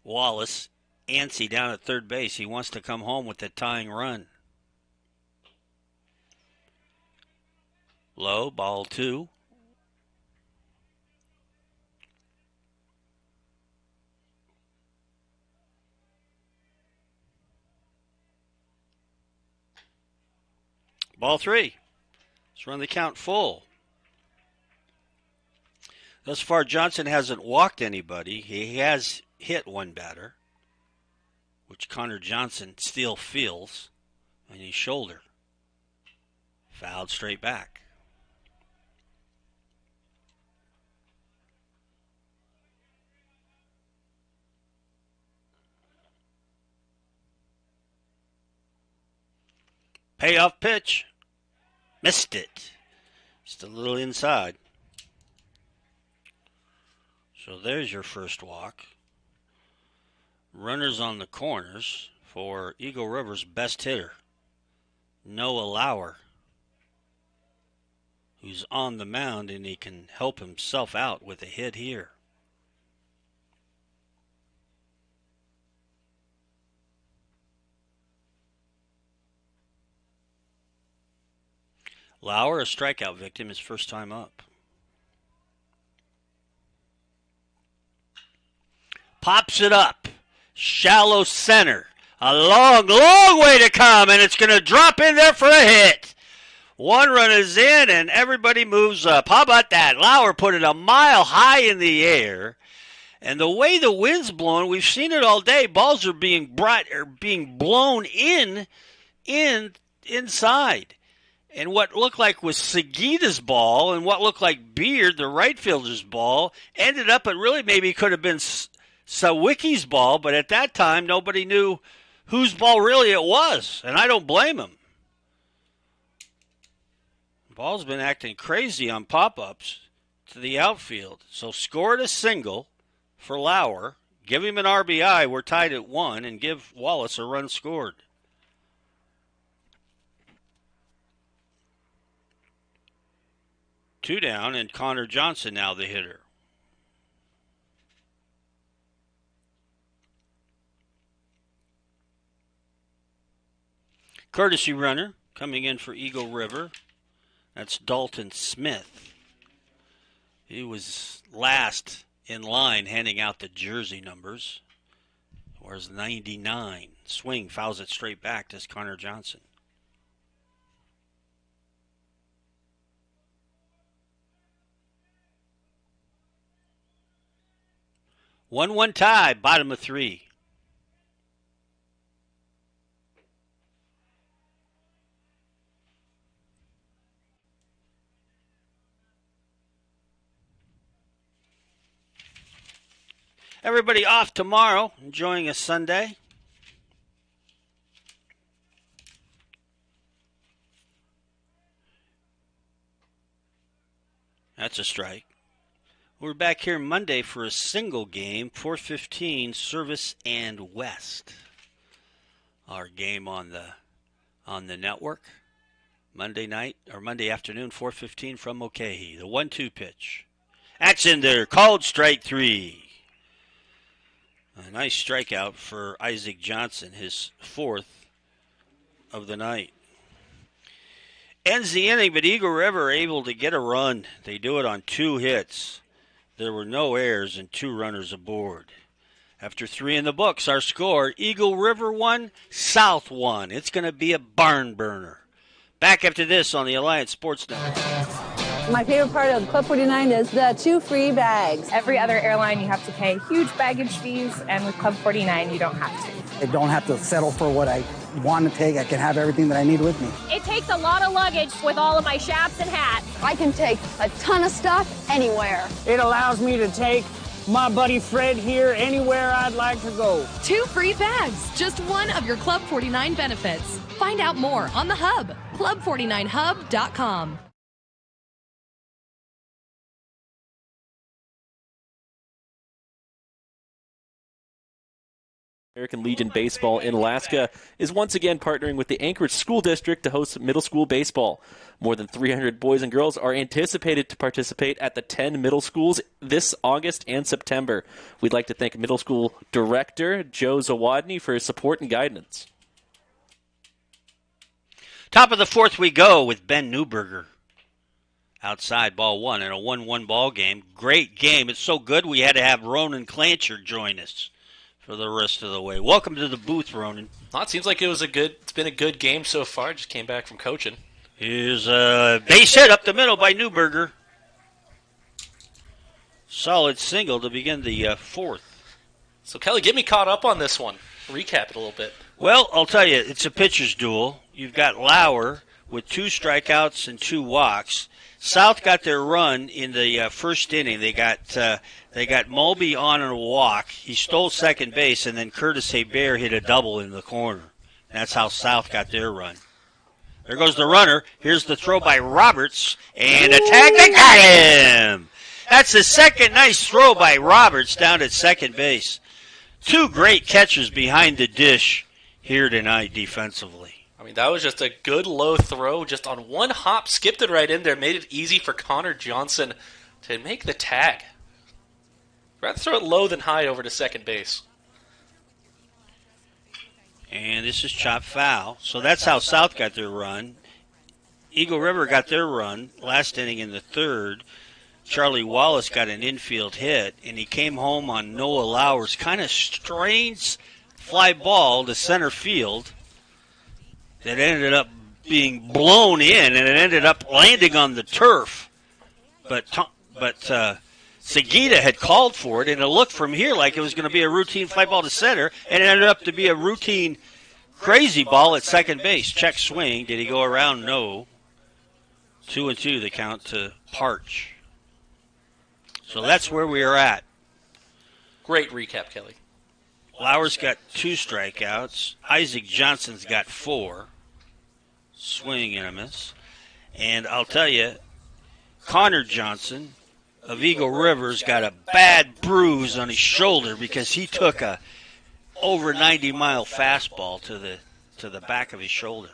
Wallace, antsy down at third base. He wants to come home with the tying run. Low, ball 2. Ball 3. Let's run the count full. Thus far, Johnson hasn't walked anybody. He has hit one batter, which Connor Johnson still feels on his shoulder. Fouled straight back. Payoff pitch. Missed it. Just a little inside. So there's your first walk. Runners on the corners for Eagle River's best hitter, Noah Lauer, who's on the mound and he can help himself out with a hit here. Lauer, a strikeout victim, his first time up. Pops it up. Shallow center. A long, long way to come, and it's going to drop in there for a hit. One run is in, and everybody moves up. How about that? Lauer put it a mile high in the air. And the way the wind's blowing, we've seen it all day. Balls are being blown inside. And what looked like was Segita's ball and what looked like Beard, the right fielder's ball, ended up at really maybe could have been Sawicki's ball, but at that time nobody knew whose ball really it was, and I don't blame him. Ball's been acting crazy on pop-ups to the outfield. So scored a single for Lauer, give him an RBI, we're tied at 1, and give Wallace a run scored. Two down, and Connor Johnson now the hitter. Courtesy runner coming in for Eagle River. That's Dalton Smith. He was last in line handing out the jersey numbers. Where's 99? Swing, fouls it straight back to Connor Johnson. 1-1 tie, bottom of 3. Everybody off tomorrow, enjoying a Sunday. That's a strike. We're back here Monday for a single game, 4:15, Service and West. Our game on the network. Monday night, or Monday afternoon, 4:15 from Mulcahy. The 1-2 pitch. That's in there, called strike 3. A nice strikeout for Isaac Johnson, his 4th of the night. Ends the inning, but Eagle River able to get a run. They do it on 2 hits. There were no errors and 2 runners aboard. After 3 in the books, our score, Eagle River 1, South 1. It's going to be a barn burner. Back after this on the Alliance Sports Network. My favorite part of Club 49 is the 2 free bags. Every other airline, you have to pay huge baggage fees, and with Club 49, you don't have to. I don't have to settle for what I want to take. I can have everything that I need with me. It takes a lot of luggage with all of my chaps and hats. I can take a ton of stuff anywhere. It allows me to take my buddy Fred here anywhere I'd like to go. 2 free bags, just one of your Club 49 benefits. Find out more on the Hub, club49hub.com. American Legion Baseball in Alaska is once again partnering with the Anchorage School District to host middle school baseball. More than 300 boys and girls are anticipated to participate at the 10 middle schools this August and September. We'd like to thank middle school director Joe Zawadny for his support and guidance. Top of the 4th we go with Ben Newberger. Outside, ball 1 in a 1-1 ball game. Great game. It's so good we had to have Ronan Clancher join us for the rest of the way. Welcome to the booth, Ronan. Well, it seems like it's been a good game so far. Just came back from coaching. Here's a base hit up the middle by Newberger. Solid single to begin the 4th. So, Kelly, get me caught up on this one. Recap it a little bit. Well, I'll tell you, it's a pitcher's duel. You've got Lauer with 2 strikeouts and 2 walks. South got their run in the first inning. They got Mulby on a walk. He stole second base, and then Curtis Hebert hit a double in the corner. That's how South got their run. There goes the runner. Here's the throw by Roberts, and a tag. They got him! That's the second nice throw by Roberts down at second base. 2 great catchers behind the dish here tonight defensively. I mean, that was just a good low throw, just on one hop, skipped it right in there, made it easy for Connor Johnson to make the tag. Rather throw it low than high over to second base. And this is chopped foul. So that's how South got their run. Eagle River got their run last inning in the third. Charlie Wallace got an infield hit, and he came home on Noah Lauer's kind of strange fly ball to center field that ended up being blown in, and it ended up landing on the turf. But Sagita had called for it, and it looked from here like it was going to be a routine fly ball to center, and it ended up to be a routine crazy ball at second base. Check swing. Did he go around? No. 2-2 the count to Partch. So that's where we are at. Great recap, Kelly. Lauer's got 2 strikeouts. Isaac Johnson's got 4. Swing and a miss. And I'll tell you, Connor Johnson of Eagle River's got a bad bruise on his shoulder because he took a over 90-mile fastball to the back of his shoulder.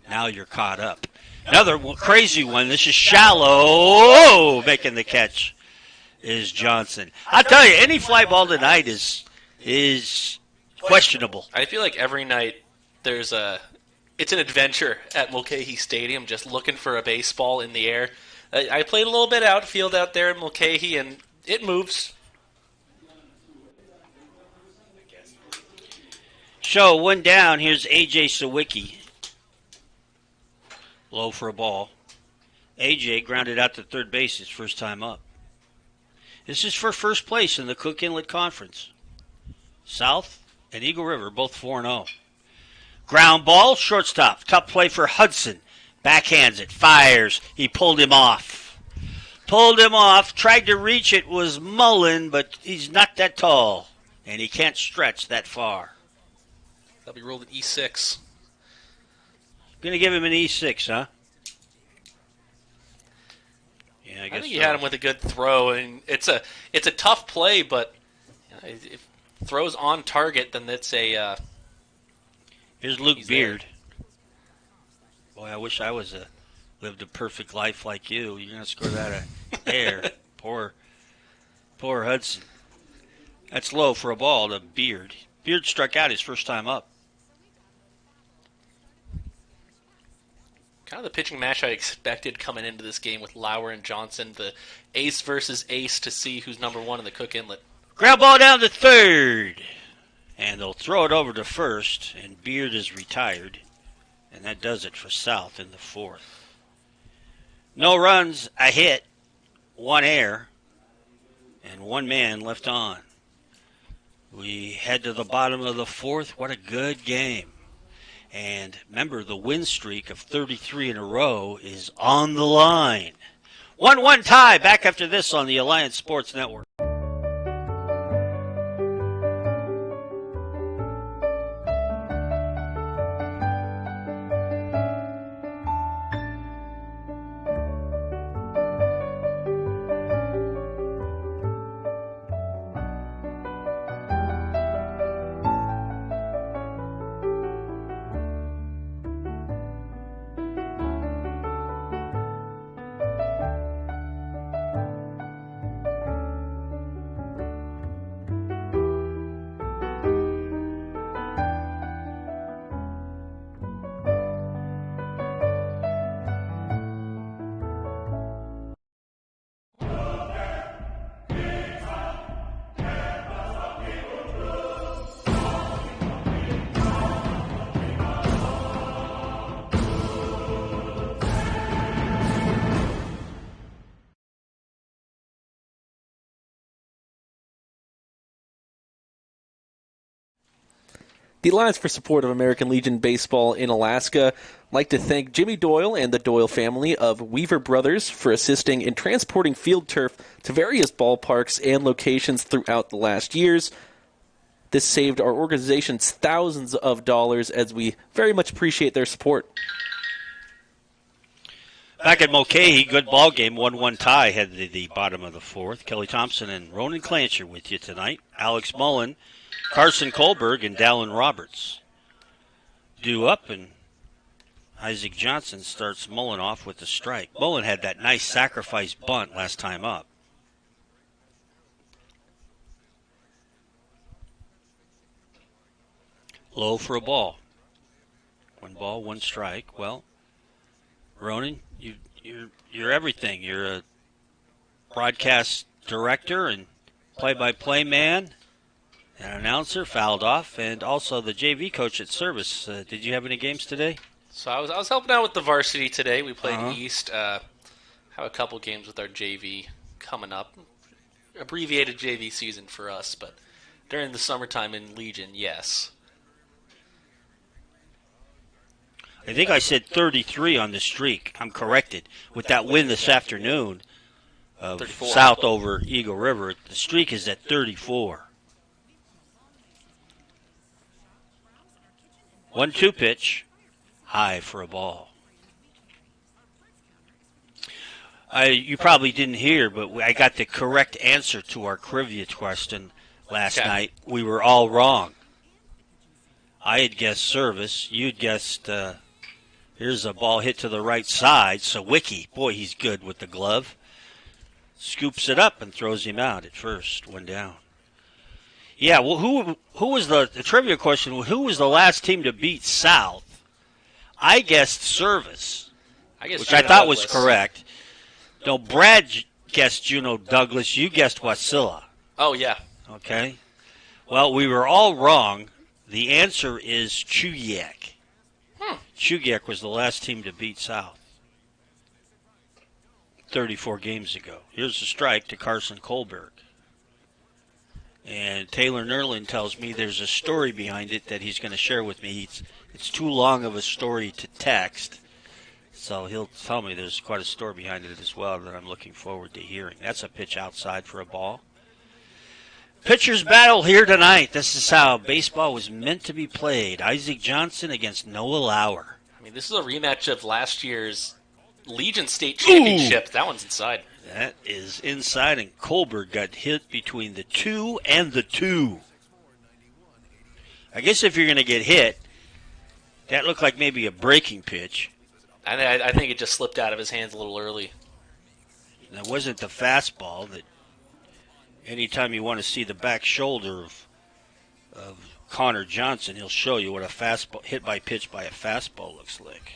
Now you're caught up. Another crazy one. This is shallow. Making the catch is Johnson. I'll tell you, any fly ball tonight is questionable. I feel like every night it's an adventure at Mulcahy Stadium, just looking for a baseball in the air. I played a little bit outfield out there in Mulcahy, and it moves. So, one down. Here's A.J. Sawicki. Low for a ball. A.J. grounded out to third base his first time up. This is for first place in the Cook Inlet Conference. South and Eagle River both 4-0. Ground ball, shortstop. Tough play for Hudson. Backhands it, fires. He pulled him off. Tried to reach it, was Mullen, but he's not that tall. And he can't stretch that far. That'll be rolled at E6. Going to give him an E6, huh? Yeah, I guess think you had him with a good throw, and it's a tough play, but if throws on target, then it's a. Here's Luke Beard. Boy, I wish I lived a perfect life like you. You're gonna score that air. Poor Hudson. That's low for a ball to Beard. Beard struck out his first time up. Kind of the pitching match I expected coming into this game with Lauer and Johnson, the ace versus ace to see who's number one in the Cook Inlet. Ground ball down to third. And they'll throw it over to first, and Beard is retired. And that does it for South in the fourth. No runs, a hit, 1 error, and 1 man left on. We head to the bottom of the fourth. What a good game. And remember, the win streak of 33 in a row is on the line. 1-1 tie. Back after this on the Alliance Sports Network. The Alliance for Support of American Legion Baseball in Alaska. I'd like to thank Jimmy Doyle and the Doyle family of Weaver Brothers for assisting in transporting field turf to various ballparks and locations throughout the last years. This saved our organizations thousands of dollars, as we very much appreciate their support. Back at Mulcahy, good ball game, 1-1 tie, headed to the bottom of the fourth. Kelly Thompson and Ronan Clancher with you tonight. Alex Mullen, Carson Kohlberg, and Dallin Roberts due up, and Isaac Johnson starts Mullen off with the strike. Mullen had that nice sacrifice bunt last time up. Low for a ball. 1 ball, 1 strike. Well, Ronan, you're everything. You're a broadcast director and play-by-play man, an announcer, fouled off, and also the JV coach at Service. Did you have any games today? So I was helping out with the varsity today. We played East. Have a couple games with our JV coming up. Abbreviated JV season for us, but during the summertime in Legion, yes. I think I said 33 on the streak. I'm corrected. With that win this afternoon of 34. South over Eagle River, the streak is at 34. 1-2 pitch, high for a ball. You probably didn't hear, but I got the correct answer to our trivia question last night. We were all wrong. I had guessed Service. You'd guessed... here's a ball hit to the right side. So Wiki, boy, he's good with the glove. Scoops it up and throws him out at first. One down. Yeah, well, who was the trivia question? Who was the last team to beat South? I guessed Service, which I thought was correct. No, Brad guessed Juneau Douglas. You guessed Wasilla. Oh, yeah. Okay. Well, we were all wrong. The answer is Chugiak. Chugiak was the last team to beat South 34 games ago. Here's the strike to Carson Kohlberg. And Taylor Nerlin tells me there's a story behind it that he's going to share with me. It's too long of a story to text, so he'll tell me there's quite a story behind it as well that I'm looking forward to hearing. That's a pitch outside for a ball. Pitchers battle here tonight. This is how baseball was meant to be played. Isaac Johnson against Noah Lauer. I mean, this is a rematch of last year's Legion State Championship. That one's inside. That is inside, and Kohlberg got hit between the 2 and the 2. I guess if you're going to get hit, that looked like maybe a breaking pitch. I think it just slipped out of his hands a little early. That wasn't the fastball that anytime you want to see the back shoulder of Connor Johnson, he'll show you what a fastball hit by pitch by a fastball looks like.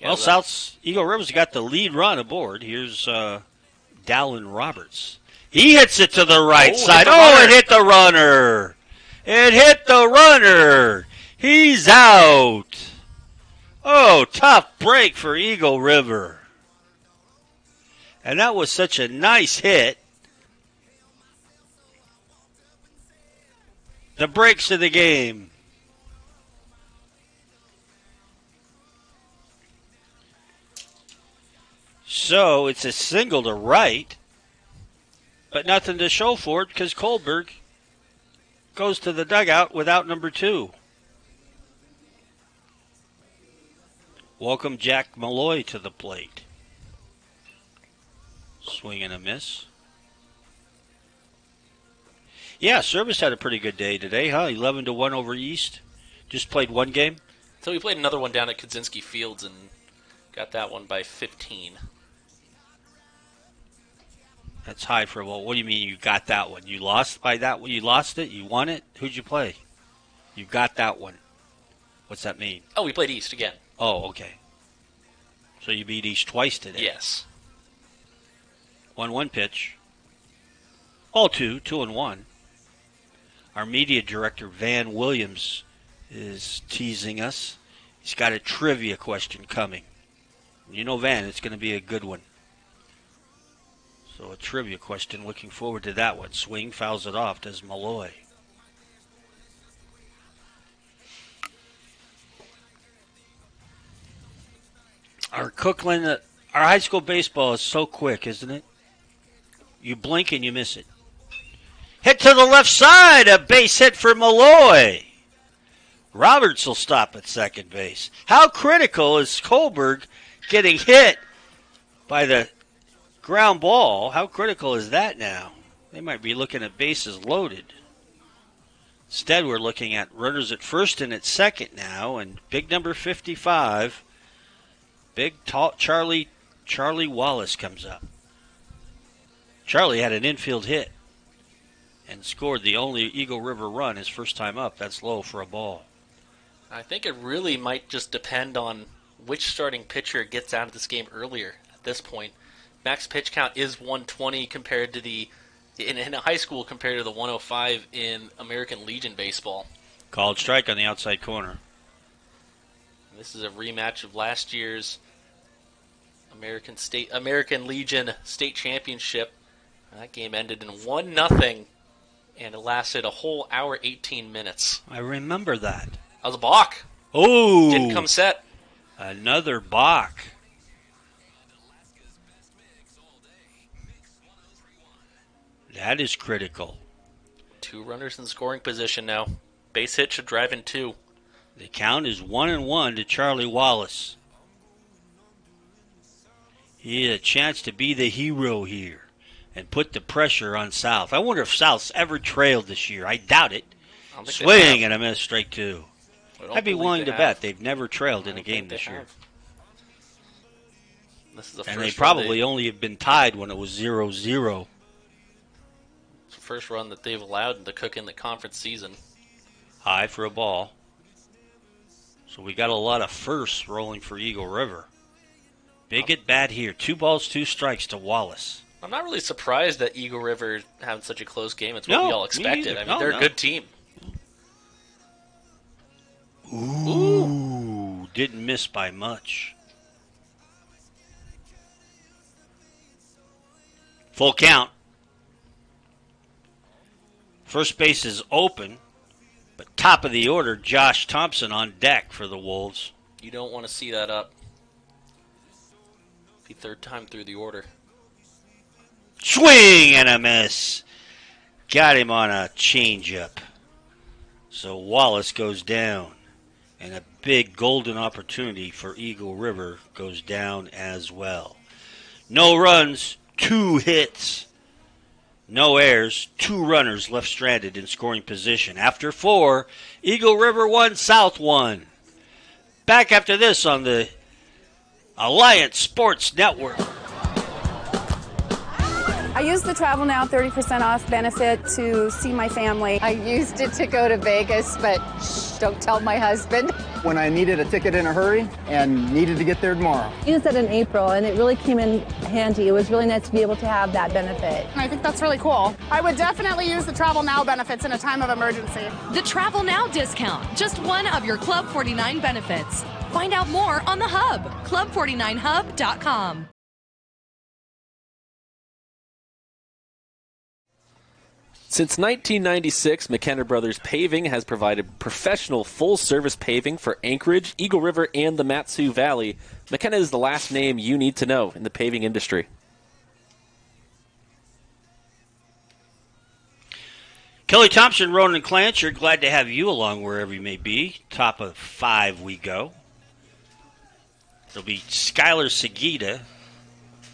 Well, South's Eagle River's got the lead run aboard. Here's Dallin Roberts. He hits it to the right side. It hit the runner. It hit the runner. He's out. Oh, tough break for Eagle River. And that was such a nice hit. The breaks of the game. So it's a single to right, but nothing to show for it because Kohlberg goes to the dugout without number 2. Welcome Jack Malloy to the plate. Swing and a miss. Yeah, Service had a pretty good day today, huh? 11-1 over East. Just played one game. So we played another one down at Kaczynski Fields and got that one by 15. That's high for a ball. What do you mean you got that one? You lost by that one? You lost it? You won it? Who'd you play? You got that one. What's that mean? Oh, we played East again. Oh, okay. So you beat East twice today. Yes. 1-1 pitch. Ball 2, 2-1. Our media director, Van Williams, is teasing us. He's got a trivia question coming. You know, Van, it's going to be a good one. So a trivia question, looking forward to that one. Swing, fouls it off, does Malloy. Our high school baseball is so quick, isn't it? You blink and you miss it. Hit to the left side, a base hit for Malloy. Roberts will stop at second base. How critical is Kohlberg getting hit by the ground ball? How critical is that now? They might be looking at bases loaded. Instead, we're looking at runners at first and at second now, and big number 55, big tall Charlie Wallace comes up. Charlie had an infield hit and scored the only Eagle River run his first time up. That's low for a ball. I think it really might just depend on which starting pitcher gets out of this game earlier at this point. Max pitch count is 120 compared to in high school compared to the 105 in American Legion baseball. Called strike on the outside corner. This is a rematch of last year's American Legion state championship. That game ended in 1-0, and it lasted a whole hour 18 minutes. I remember that. That was a balk. Oh! Didn't come set. Another balk. That is critical. 2 runners in scoring position now. Base hit should drive in 2. The count is 1-1 to Charlie Wallace. He had a chance to be the hero here and put the pressure on South. I wonder if South's ever trailed this year. I doubt it. Swing and a miss, strike 2. I'd be willing to bet they've never trailed in a game this year. This is the and they probably only have been tied when it was 0-0. It's the first run that they've allowed to cook in the conference season. High for a ball. So we got a lot of firsts rolling for Eagle River. Big at bat here. 2 balls, 2 strikes to Wallace. I'm not really surprised that Eagle River having such a close game. It's what we all expected. I mean, they're a good team. Ooh, didn't miss by much. Full count. First base is open, but top of the order, Josh Thompson on deck for the Wolves. You don't want to see that up. Be 3rd time through the order. Swing and a miss. Got him on a changeup. So Wallace goes down. And a big golden opportunity for Eagle River goes down as well. No runs, 2 hits. No errors, 2 runners left stranded in scoring position. After 4, Eagle River 1, South 1. Back after this on the Alliance Sports Network. I used the Travel Now 30% off benefit to see my family. I used it to go to Vegas, but shh, don't tell my husband. When I needed a ticket in a hurry and needed to get there tomorrow. I used it in April, and it really came in handy. It was really nice to be able to have that benefit. I think that's really cool. I would definitely use the Travel Now benefits in a time of emergency. The Travel Now discount, just one of your Club 49 benefits. Find out more on the Hub, club49hub.com. Since 1996, McKenna Brothers Paving has provided professional full-service paving for Anchorage, Eagle River, and the Mat-Su Valley. McKenna is the last name you need to know in the paving industry. Kelly Thompson, Ronan Clancher, glad to have you along wherever you may be. Top of 5 we go. There'll be Skylar Seguida,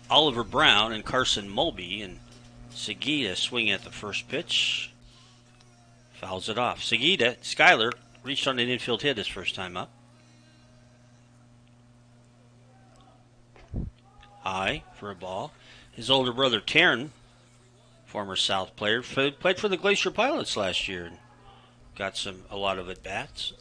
Oliver Brown, and Carson Mulby, and Seguida swinging at the first pitch. Fouls it off. Seguida, Skylar, reached on an infield hit his first time up. High for a ball. His older brother, Taryn, former South player, played for the Glacier Pilots last year and got a lot of at-bats.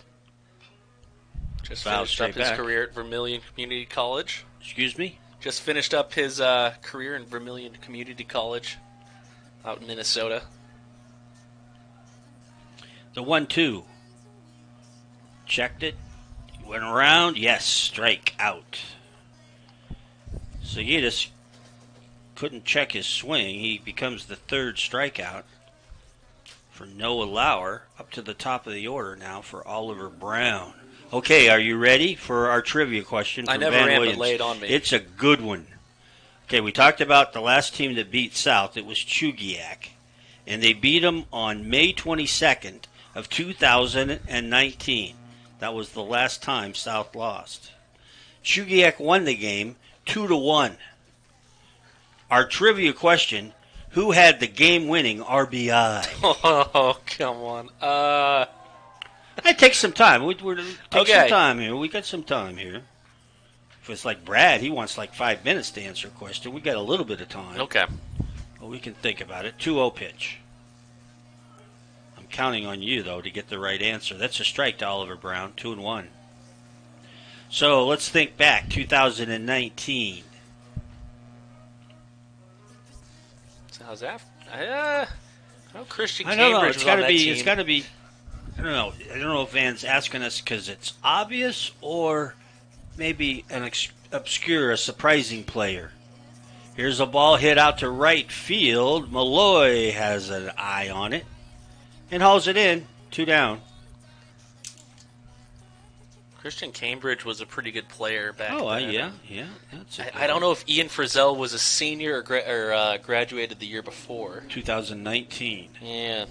Just finished up his career at Vermilion Community College. Excuse me? Just finished up his career in Vermilion Community College out in Minnesota. The 1-2. Checked it. Went around. Yes, strike out. Seguidis couldn't check his swing. He becomes the 3rd strikeout for Noah Lauer. Up to the top of the order now for Oliver Brown. Okay, are you ready for our trivia question from I never Van ran, Williams? But lay it on me. It's a good one. Okay, we talked about the last team that beat South. It was Chugiak. And they beat them on May 22nd of 2019. That was the last time South lost. Chugiak won the game 2-1. Our trivia question, who had the game-winning RBI? Oh, come on. It takes some time. Some time here. We got some time here. If it's like Brad, he wants like 5 minutes to answer a question. We got a little bit of time. Okay. Well, we can think about it. 2-0 pitch. I'm counting on you, though, to get the right answer. That's a strike to Oliver Brown. 2-1. So let's think back, 2019. So how's that? Christian I don't know. Cambridge It's was on got to that be. team. It's got to be. I don't know. I don't know if Van's asking us because it's obvious or maybe an obscure, a surprising player. Here's a ball hit out to right field. Malloy has an eye on it and hauls it in. 2 down. Christian Cambridge was a pretty good player back Oh, then. yeah. I don't know if Ian Frizzell was a senior or graduated the year before. 2019. Yeah.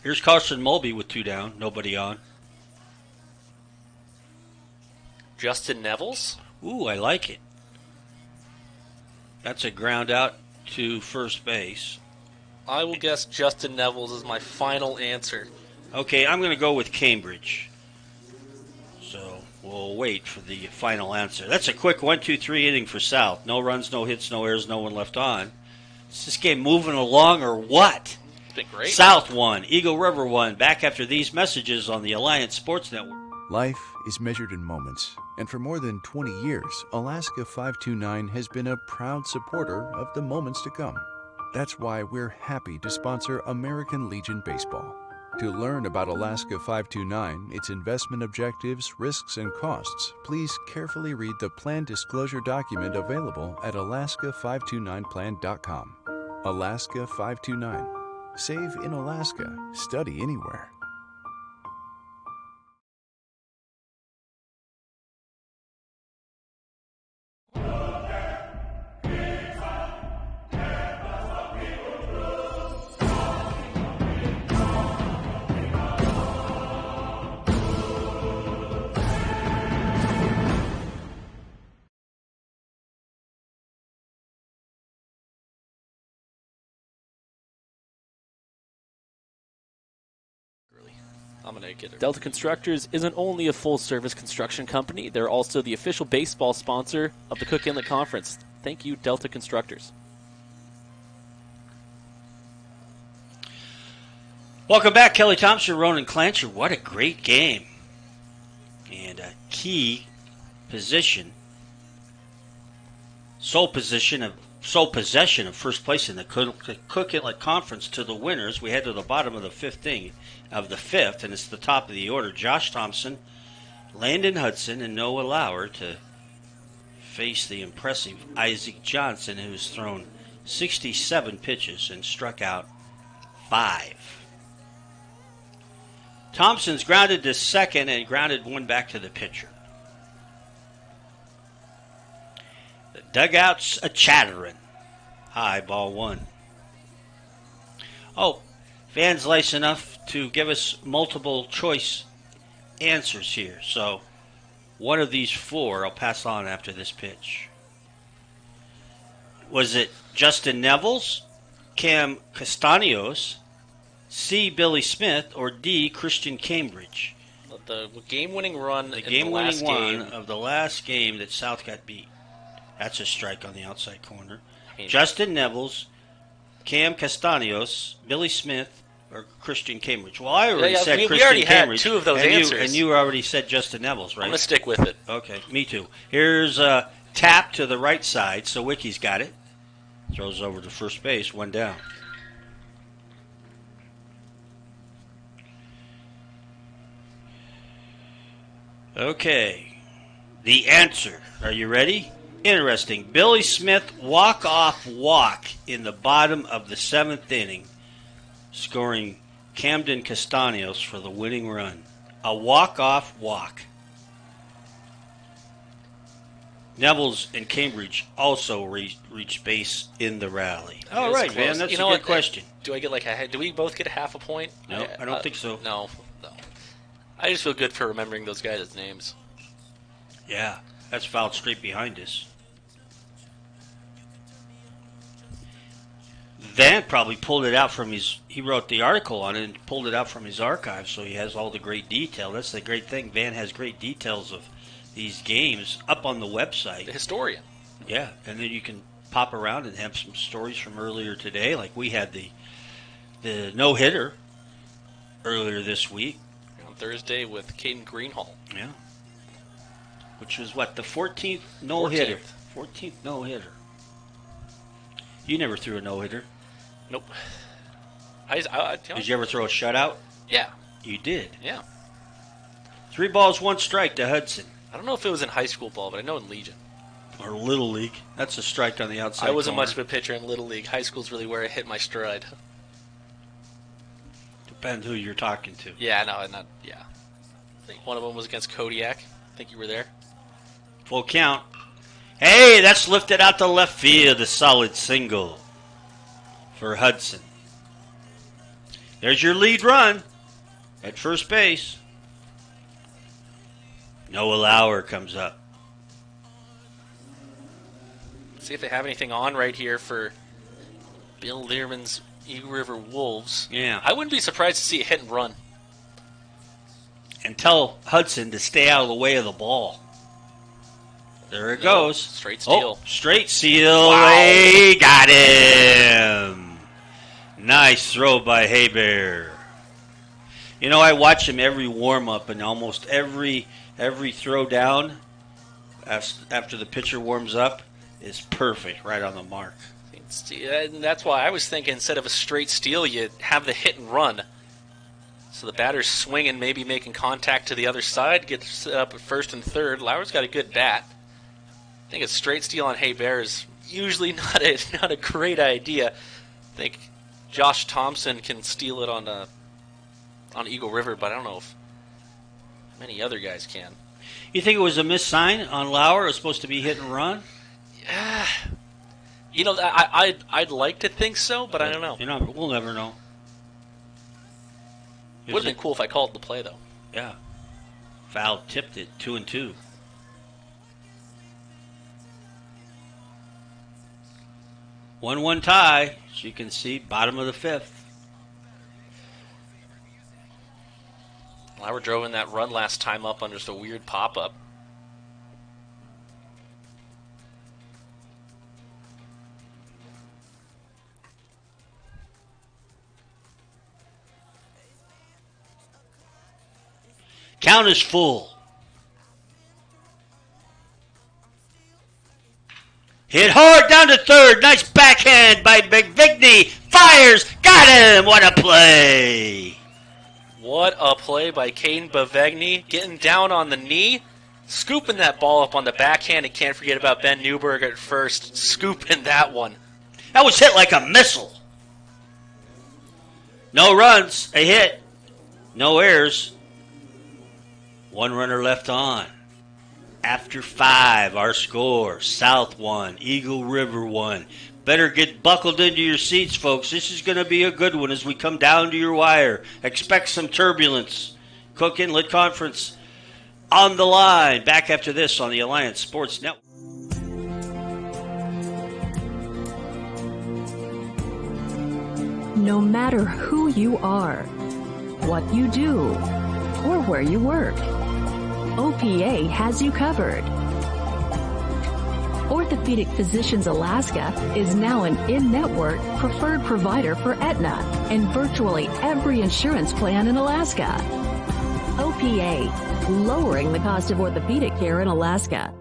Here's Carson Mulby with 2 down. Nobody on. Justin Nevels? Ooh, I like it. That's a ground out to first base. I will guess Justin Nevels is my final answer. Okay, I'm going to go with Cambridge. So we'll wait for the final answer. That's a quick 1-2-3 inning for South. No runs, no hits, no errors, no one left on. Is this game moving along or what? It's been great. South won. Eagle River won. Back after these messages on the Alliance Sports Network. Life is measured in moments, and for more than 20 years, Alaska 529 has been a proud supporter of the moments to come. That's why we're happy to sponsor American Legion Baseball. To learn about Alaska 529, its investment objectives, risks, and costs, please carefully read the plan disclosure document available at alaska529plan.com. Alaska 529. Save in Alaska. Study anywhere. I'm going to get it. Delta Constructors isn't only a full-service construction company, they're also the official baseball sponsor of the Cook Inlet Conference. Thank you, Delta Constructors. Welcome back, Kelly Thompson, Ronan Clancher. What a great game. And a key position, sole possession of first place in the Cook Inlet Conference to the winners. We head to the bottom of the fifth, and it's the top of the order. Josh Thompson, Landon Hudson, and Noah Lauer to face the impressive Isaac Johnson, who's thrown 67 pitches and struck out 5. Thompson's grounded to second and grounded one back to the pitcher. The dugout's a chattering. High, ball 1. Oh, Van's nice enough to give us multiple choice answers here. So one of these 4 I'll pass on after this pitch. Was it Justin Nevels, Cam Castaños, C. Billy Smith, or D. Christian Cambridge? The game-winning run The in game-winning the last one game. of the last game that South got beat. That's a strike on the outside corner. I mean, Justin Nevels, Cam Castaños, Billy Smith, or Christian Cambridge. Well, I already said we Christian already Cambridge. had 2 of those and answers. You already said Justin Nevels, right? I'm going to stick with it. Okay, me too. Here's a tap to the right side, so Wiki's got it. Throws over to first base, 1 down. Okay, the answer. Are you ready? Interesting. Billy Smith walk-off walk in the bottom of the 7th inning, scoring Camden Castaños for the winning run. A walk-off walk. Nevels and Cambridge also reached base in the rally. All right, close. man. That's You a know good what? question. Do I get do we both get a half a point? No, I don't think so. No. I just feel good for remembering those guys' names. Yeah, that's fouled straight behind us. Van probably pulled it out from he wrote the article on it and pulled it out from his archive, so he has all the great detail. That's the great thing. Van has great details of these games up on the website. The historian. Yeah, and then you can pop around and have some stories from earlier today. Like we had the no-hitter earlier this week. Thursday with Caden Greenhall. Yeah. Which was what, the 14th no-hitter? 14th no-hitter. You never threw a no-hitter. Nope. Did you ever throw a shutout? Yeah. You did? Yeah. 3 balls, 1 strike to Hudson. I don't know if it was in high school ball, but I know in Legion. Or Little League. That's a strike on the outside I wasn't corner. much of a pitcher in Little League. High school's really where I hit my stride. Depends who you're talking to. Yeah, no, yeah. I think one of them was against Kodiak. I think you were there. Full count. Hey, that's lifted out to left field. A solid single for Hudson. There's your lead run at first base. Noah Lauer comes up. See if they have anything on right here for Bill Learman's Eagle River Wolves. Yeah. I wouldn't be surprised to see a hit and run. And tell Hudson to stay out of the way of the ball. There it goes. Straight steal. Oh, straight steal. Wow. Hey, got him. Nice throw by Hebert. You know, I watch him every warm-up and almost every throw down after the pitcher warms up is perfect, right on the mark. And that's why I was thinking instead of a straight steal, you have the hit and run. So the batter's swinging, maybe making contact to the other side, gets set up at first and third. Lauer's got a good bat. I think a straight steal on Hebert is usually not a great idea. I think Josh Thompson can steal it on Eagle River, but I don't know if many other guys can. You think it was a missed sign on Lauer? It was supposed to be hit and run? Yeah. You know, I'd like to think so, but I don't know. We'll never know. Would have been cool if I called the play, though. Yeah. Foul tipped it 2-2. One tie, as you can see, bottom of the 5th. Lauer drove in that run last time up on just a weird pop-up. Count is full. Hit hard down to third. Nice backhand by Bevigny. Fires. Got him. What a play. What a play by Caden Bevigny. Getting down on the knee. Scooping that ball up on the backhand. And can't forget about Ben Newberger at first. Scooping that one. That was hit like a missile. No runs. A hit. No errors. 1 runner left on. After 5, our score. South 1, Eagle River 1. Better get buckled into your seats, folks. This is going to be a good one as we come down to your wire. Expect some turbulence. Cook Inlet Conference on the line. Back after this on the Alliance Sports Network. No matter who you are, what you do, or where you work, OPA has you covered. Orthopedic Physicians Alaska is now an in-network preferred provider for Aetna and virtually every insurance plan in Alaska. OPA, lowering the cost of orthopedic care in Alaska.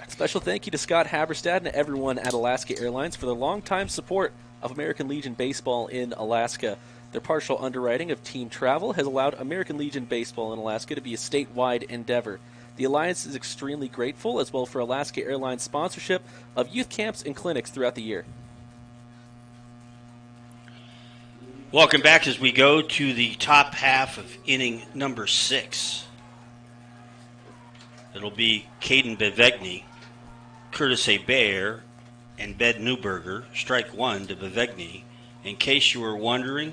Special thank you to Scott Haberstad and everyone at Alaska Airlines for their longtime support of American Legion Baseball in Alaska. Their partial underwriting of team travel has allowed American Legion Baseball in Alaska to be a statewide endeavor. The Alliance is extremely grateful as well for Alaska Airlines sponsorship of youth camps and clinics throughout the year. Welcome back as we go to the top half of inning number 6. It'll be Caden Bevigny, Curtis Hebert, and Ben Newberger. Strike 1 to Bevigny. In case you were wondering,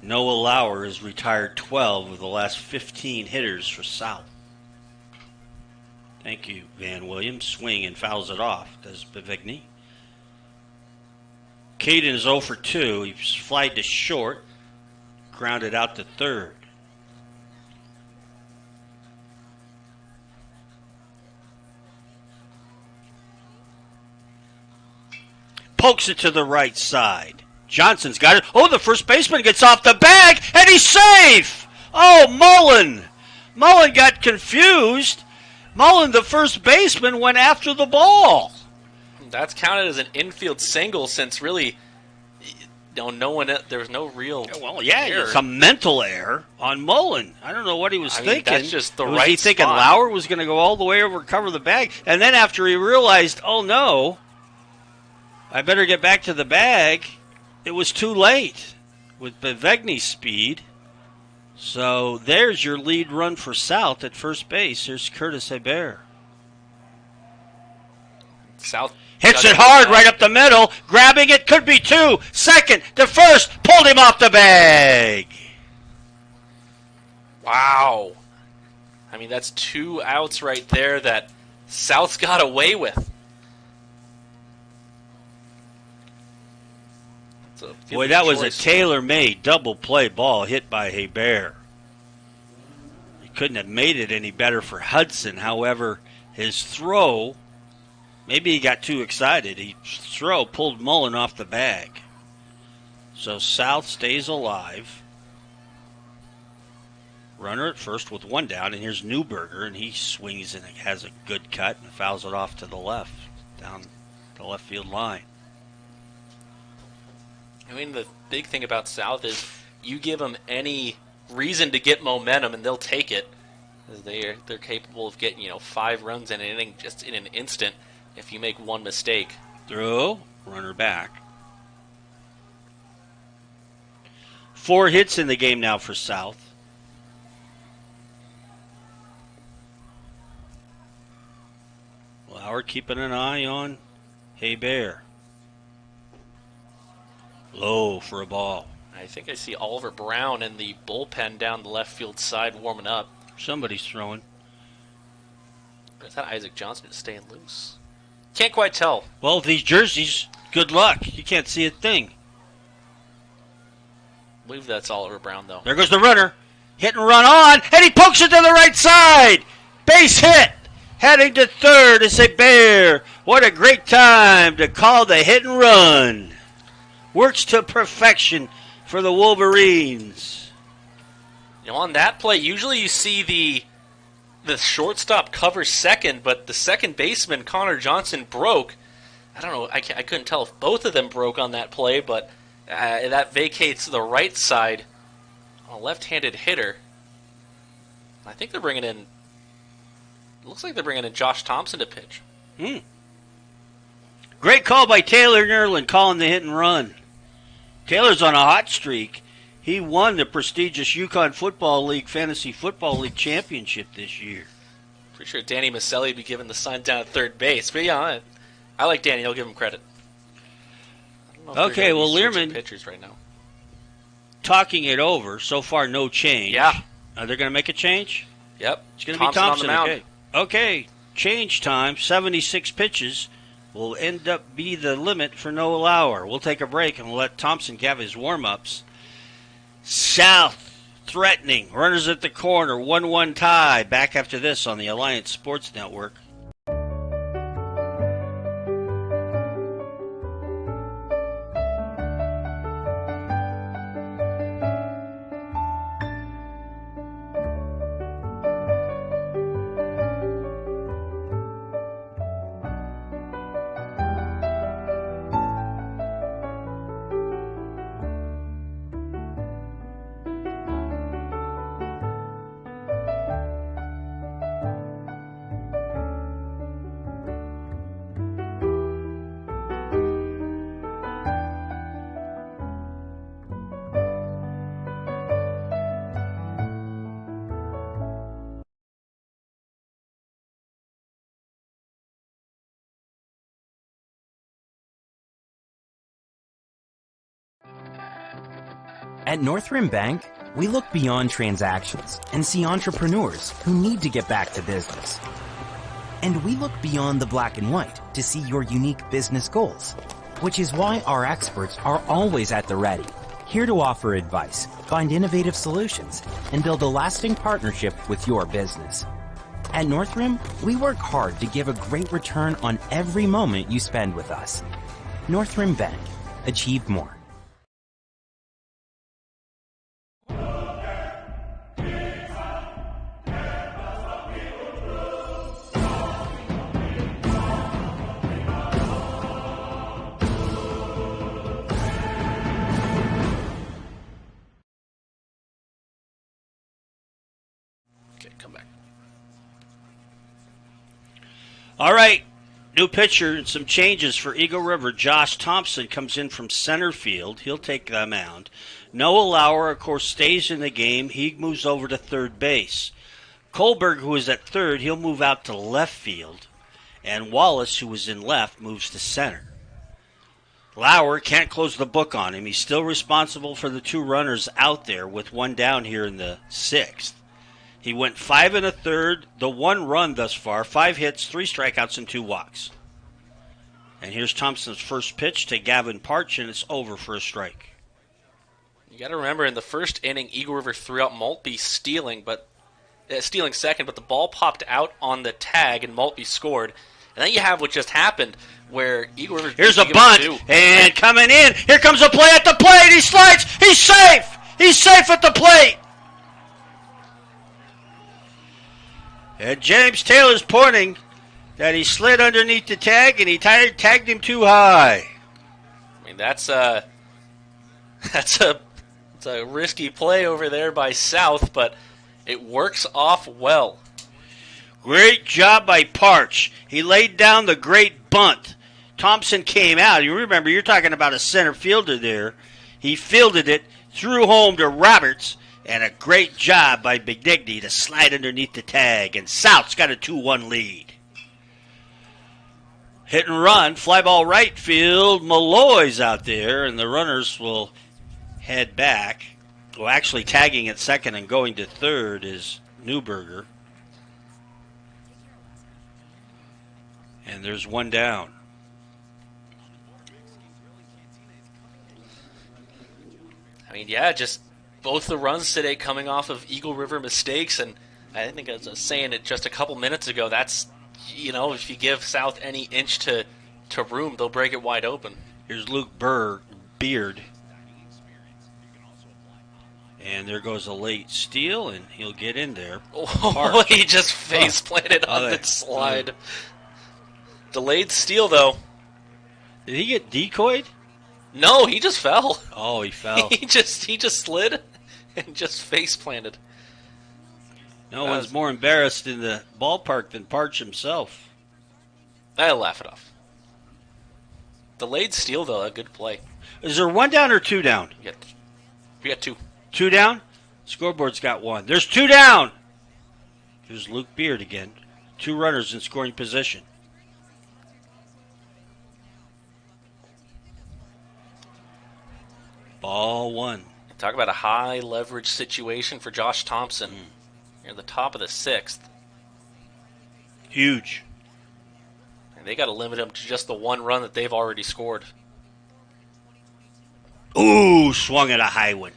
Noah Lauer has retired 12 of the last 15 hitters for South. Thank you, Van Williams. Swing and fouls it off, does Bevigny. Caden is 0 for 2. He's flied to short, grounded out to third. Pokes it to the right side. Johnson's got it. Oh, the first baseman gets off the bag, and he's safe. Oh, Mullen. Mullen got confused. Mullen, the first baseman, went after the ball. That's counted as an infield single since really, no one. There was no real. Well, yeah, error. it's a mental error on Mullen. I don't know what he was thinking. That's just the was right he thinking spot. Lauer was going to go all the way over and cover the bag? And then after he realized, oh no, I better get back to the bag, it was too late with Bevegny's speed. So there's your lead run for South at first base. Here's Curtis Hebert. South hits it hard right up the middle. Grabbing it, could be two. Second to first, pulled him off the bag. Wow. I mean, that's 2 outs right there that South's got away with. Boy, that was a tailor-made double play ball hit by Hebert. He couldn't have made it any better for Hudson. However, his throw, maybe he got too excited. His throw pulled Mullen off the bag. So South stays alive. Runner at first with 1 down, and here's Newberger, and he swings and has a good cut and fouls it off to the left, down the left field line. I mean, the big thing about South is you give them any reason to get momentum, and they'll take it. They're capable of getting 5 runs in an inning just in an instant if you make one mistake. Throw, runner back. 4 hits in the game now for South. Lauer keeping an eye on Hebert. Low for a ball. I think I see Oliver Brown in the bullpen down the left field side warming up. Somebody's throwing. Is that Isaac Johnson just staying loose? Can't quite tell. Well, these jerseys, good luck. You can't see a thing. I believe that's Oliver Brown, though. There goes the runner. Hit and run on, and he pokes it to the right side. Base hit. Heading to third is Hebert. What a great time to call the hit and run. Works to perfection for the Wolverines. On that play, usually you see the shortstop cover second, but the second baseman, Connor Johnson, broke. I don't know, I couldn't tell if both of them broke on that play, but that vacates the right side on a left-handed hitter. I think they're bringing in, looks like they're bringing in Josh Thompson to pitch. Great call by Taylor Nerlin calling the hit and run. Taylor's on a hot streak. He won the prestigious Yukon Football League Fantasy Football League Championship this year. Pretty sure Danny Maselli would be given the sign down at third base. But yeah, I like Danny. I'll give him credit. Okay, well, Learman pitchers right now. Talking it over. So far, no change. Yeah. Are they going to make a change? Yep. It's going to be Thompson. On the mound. Okay. Change time. 76 pitches will end up be the limit for Noah Lauer. We'll take a break and we'll let Thompson have his warm-ups. South threatening. Runners at the corner. 1-1 tie. Back after this on the Alliance Sports Network. At Northrim Bank, we look beyond transactions and see entrepreneurs who need to get back to business. And we look beyond the black and white to see your unique business goals, which is why our experts are always at the ready, here to offer advice, find innovative solutions, and build a lasting partnership with your business. At Northrim, we work hard to give a great return on every moment you spend with us. Northrim Bank. Achieve more. come back. All right, new pitcher and some changes for Eagle River. Josh Thompson comes in from center field. He'll take the mound. Noah Lauer, of course, stays in the game. He moves over to third base. Kohlberg, who is at third, he'll move out to left field. And Wallace, who was in left, moves to center. Lauer can't close the book on him. He's still responsible for the 2 runners out there with 1 down here in the 6th. He went 5 1/3, the 1 run thus far, 5 hits, 3 strikeouts, and 2 walks. And here's Thompson's first pitch to Gavin Partch, and it's over for a strike. You got to remember, in the first inning, Eagle River threw out Maltby stealing second, but the ball popped out on the tag, and Maltby scored. And then you have what just happened, where Eagle River... Here's a bunt, and coming in. Here comes a play at the plate. He slides. He's safe. He's safe at the plate. And James Taylor's pointing that he slid underneath the tag, and he tagged him too high. I mean, that's a risky play over there by South, but it works off well. Great job by Partch. He laid down the great bunt. Thompson came out. You remember, you're talking about a center fielder there. He fielded it, threw home to Roberts, and a great job by Bigdigny to slide underneath the tag. And South's got a 2-1 lead. Hit and run, fly ball right field. Malloy's out there, and the runners will head back. Well, actually tagging at second and going to third is Newberger. And there's 1 down. I mean, yeah, just both the runs today coming off of Eagle River mistakes, and I think I was saying it just a couple minutes ago, that's, if you give South any inch to room, they'll break it wide open. Here's Luke Beard. And there goes a late steal, and he'll get in there. Oh, he just face planted on the slide. Delayed steal, though. Did he get decoyed? No, he just fell. Oh, he fell. he just slid and just face planted. No one's more embarrassed in the ballpark than Partch himself. I'll laugh it off. Delayed steal, though, a good play. Is there 1 down or 2 down? We got 2. 2 down? Scoreboard's got 1. There's 2 down! Here's Luke Beard again. 2 runners in scoring position. Ball 1. Talk about a high leverage situation for Josh Thompson. Near the top of the 6th. Huge. And they got to limit him to just the 1 run that they've already scored. Ooh, swung at a high one.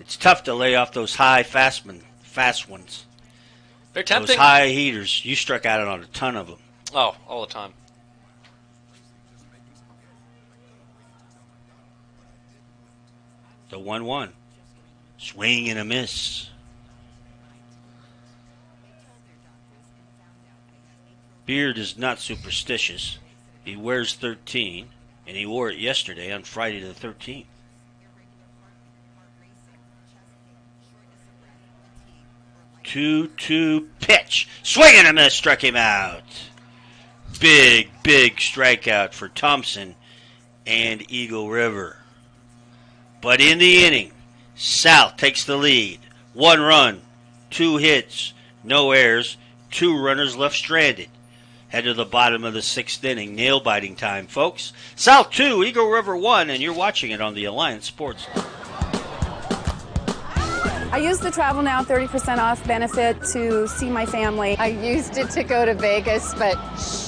It's tough to lay off those high fast ones. They're tempting. Those high heaters. You struck out on a ton of them. Oh, all the time. The 1-1. Swing and a miss. Beard is not superstitious. He wears 13, and he wore it yesterday on Friday the 13th. Two pitch. Swing and a miss, struck him out. Big strikeout for Thompson and Eagle River. But in the inning, South takes the lead. 1 run, 2 hits, no errors, 2 runners left stranded. Head to the bottom of the 6th inning. Nail-biting time, folks. South 2, Eagle River 1, and you're watching it on the Alliance Sports. I used the Travel Now 30% off benefit to see my family. I used it to go to Vegas, but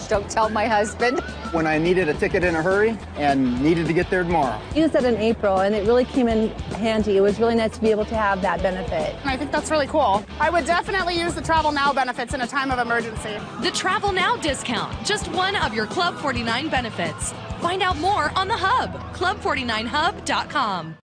don't tell my husband. When I needed a ticket in a hurry and needed to get there tomorrow. I used it in April, and it really came in handy. It was really nice to be able to have that benefit. And I think that's really cool. I would definitely use the Travel Now benefits in a time of emergency. The Travel Now discount, just one of your Club 49 benefits. Find out more on the Hub, club49hub.com.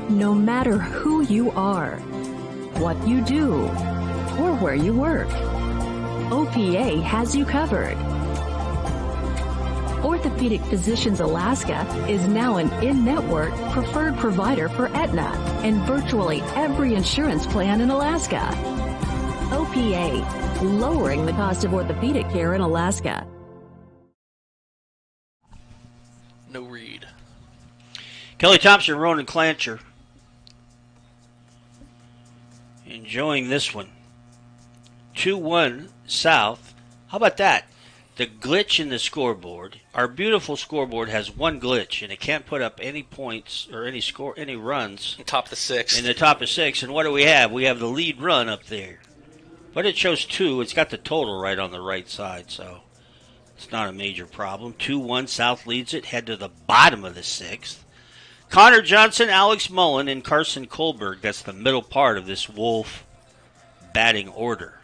No matter who you are, what you do, or where you work, OPA has you covered. Orthopedic Physicians Alaska is now an in-network preferred provider for Aetna and virtually every insurance plan in Alaska. OPA, lowering the cost of orthopedic care in Alaska. No read. Kelly Thompson, Ronan Clancher. Enjoying this one. 2-1 South. How about that? The glitch in the scoreboard. Our beautiful scoreboard has one glitch, and it can't put up any points or any runs. Top of the sixth. In the top of six. And what do we have? We have the lead run up there. But it shows 2. It's got the total right on the right side, so it's not a major problem. 2-1 South leads it. Head to the bottom of the sixth. Connor Johnson, Alex Mullen, and Carson Kohlberg. That's the middle part of this Wolf batting order.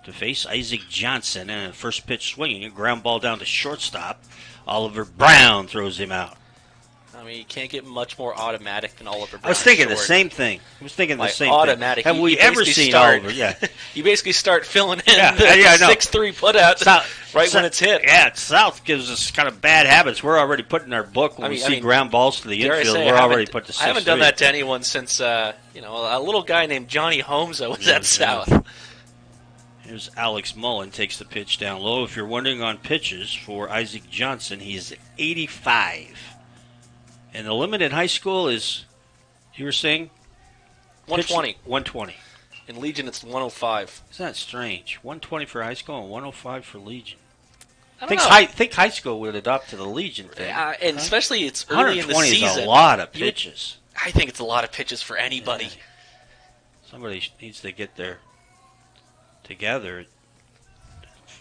To face Isaac Johnson, and a first pitch swinging, a ground ball down to shortstop. Oliver Brown throws him out. I mean, you can't get much more automatic than Oliver Brown. I was thinking short. The same thing. Automatic. Have we ever seen Oliver? Yeah. You basically start filling in the 6-3 putouts when it's hit. Yeah, South gives us kind of bad habits. We're already putting our book when we see ground balls to the infield. We're already put to 6-3. I haven't done that to anyone since a little guy named Johnny Homza was at South. Here's Alex Mullen, takes the pitch down low. If you're wondering on pitches for Isaac Johnson, he is 85. And the limit in high school is, you were saying? 120. 120. In Legion, it's 105. Isn't that strange? 120 for high school and 105 for Legion. I don't know. Think high school would adopt to the Legion thing. And especially it's early in the season. 120 is a lot of pitches. I think it's a lot of pitches for anybody. Yeah. Somebody needs to get there together.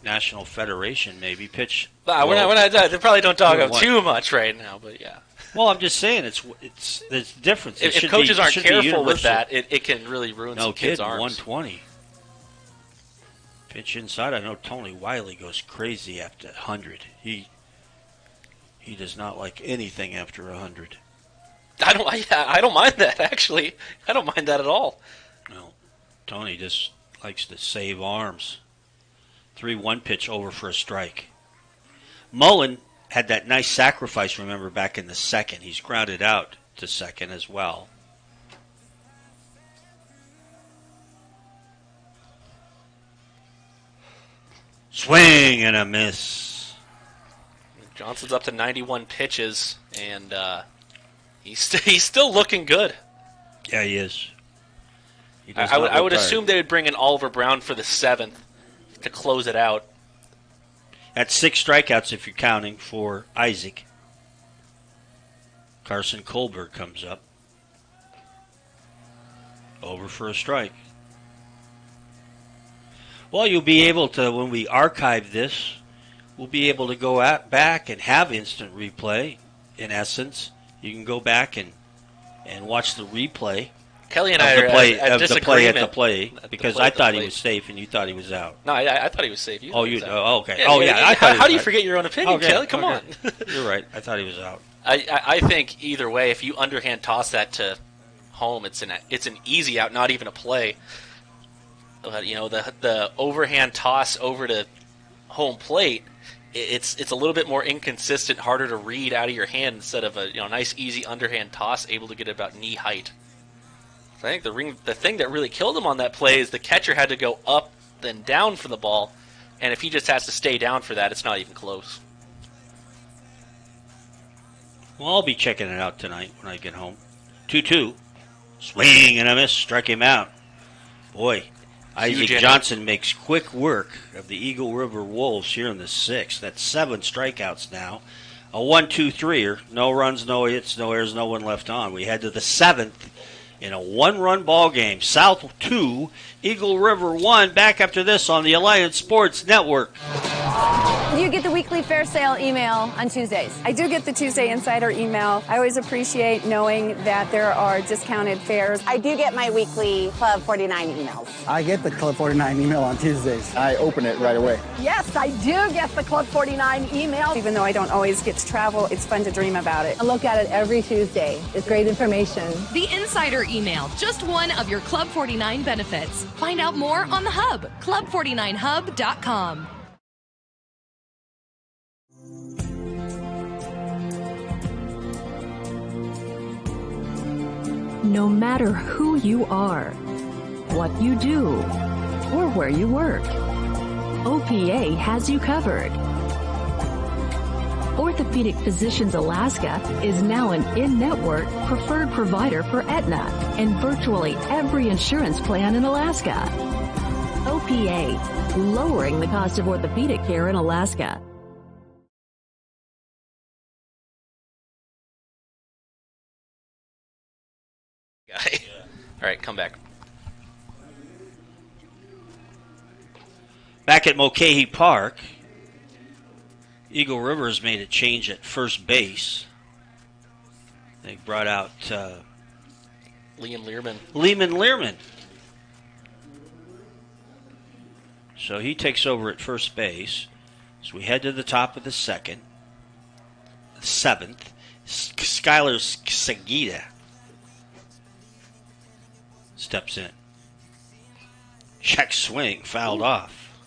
National Federation maybe pitch. We're not, they probably don't talk about too much right now, but yeah. Well, I'm just saying it's there's difference. If coaches aren't careful with that, it can really ruin some kids' arms. 120. Pitch inside. I know Tony Wiley goes crazy after 100. He does not like anything after 100. I don't mind that, actually. I don't mind that at all. No, Tony just likes to save arms. 3-1 pitch over for a strike. Mullen had that nice sacrifice, remember, back in the second. He's grounded out to second as well. Swing and a miss. Johnson's up to 91 pitches, and he's still looking good. Yeah, he is. I would assume they would bring in Oliver Brown for the 7th to close it out. That's 6 strikeouts if you're counting for Isaac. Carson Kohlberg comes up. Over for a strike. Well, you'll be able to, when we archive this, we'll be able to go back and have instant replay, in essence. You can go back and watch the replay. Kelly and I are at the play at the play, because I thought he was safe and you thought he was out. No, I thought he was safe. Okay. Yeah, how do you forget your own opinion, Kelly? Come on. You're right. I thought he was out. I think either way, if you underhand toss that to home, it's an easy out, not even a play. The overhand toss over to home plate, it's a little bit more inconsistent, harder to read out of your hand instead of a nice easy underhand toss, able to get it about knee height. I think the thing that really killed him on that play is the catcher had to go up then down for the ball, and if he just has to stay down for that, it's not even close. Well, I'll be checking it out tonight when I get home. 2-2. Swing and a miss. Struck him out. Boy, Isaac Johnson makes quick work of the Eagle River Wolves here in the 6th. That's 7 strikeouts now. A 1-2-3er. No runs, no hits, no errors, no one left on. We head to the 7th in a 1-run ball game. South 2, Eagle River 1. Back after this on the Alliance Sports Network. Do you get the weekly fair sale email on Tuesdays? I do get the Tuesday Insider email. I always appreciate knowing that there are discounted fares. I do get my weekly Club 49 emails. I get the Club 49 email on Tuesdays. I open it right away. Yes, I do get the Club 49 email. Even though I don't always get to travel, it's fun to dream about it. I look at it every Tuesday. It's great information. The Insider email, just one of your Club 49 benefits. Find out more on the Hub, club49hub.com. No matter who you are, what you do, or where you work, OPA has you covered. Orthopedic Physicians Alaska is now an in-network preferred provider for Aetna and virtually every insurance plan in Alaska. OPA, lowering the cost of orthopedic care in Alaska. All right, come back. Back at Mulcahy Park, Eagle River has made a change at first base. They brought out Liam Learman. Learman. So he takes over at first base. So we head to the top of the seventh. Skylar Sagita steps in. Check swing, fouled off.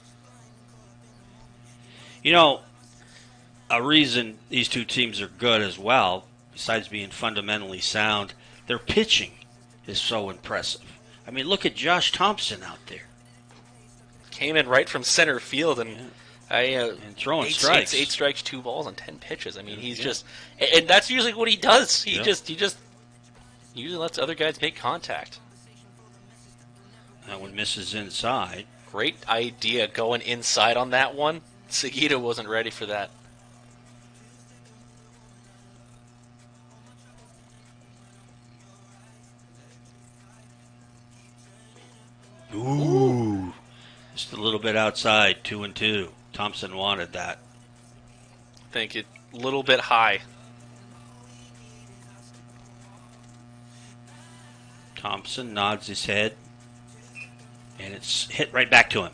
You know, a reason these two teams are good as well, besides being fundamentally sound, their pitching is so impressive. I mean, look at Josh Thompson out there. Came in right from center field and throwing strikes. 8 strikes, 2 balls on 10 pitches. I mean, he's just, and that's usually what he does. He just usually lets other guys make contact. That one misses inside. Great idea going inside on that one. Sagita wasn't ready for that. Ooh. Just a little bit outside, 2-2. Thompson wanted that. I think it a little bit high. Thompson nods his head, and it's hit right back to him.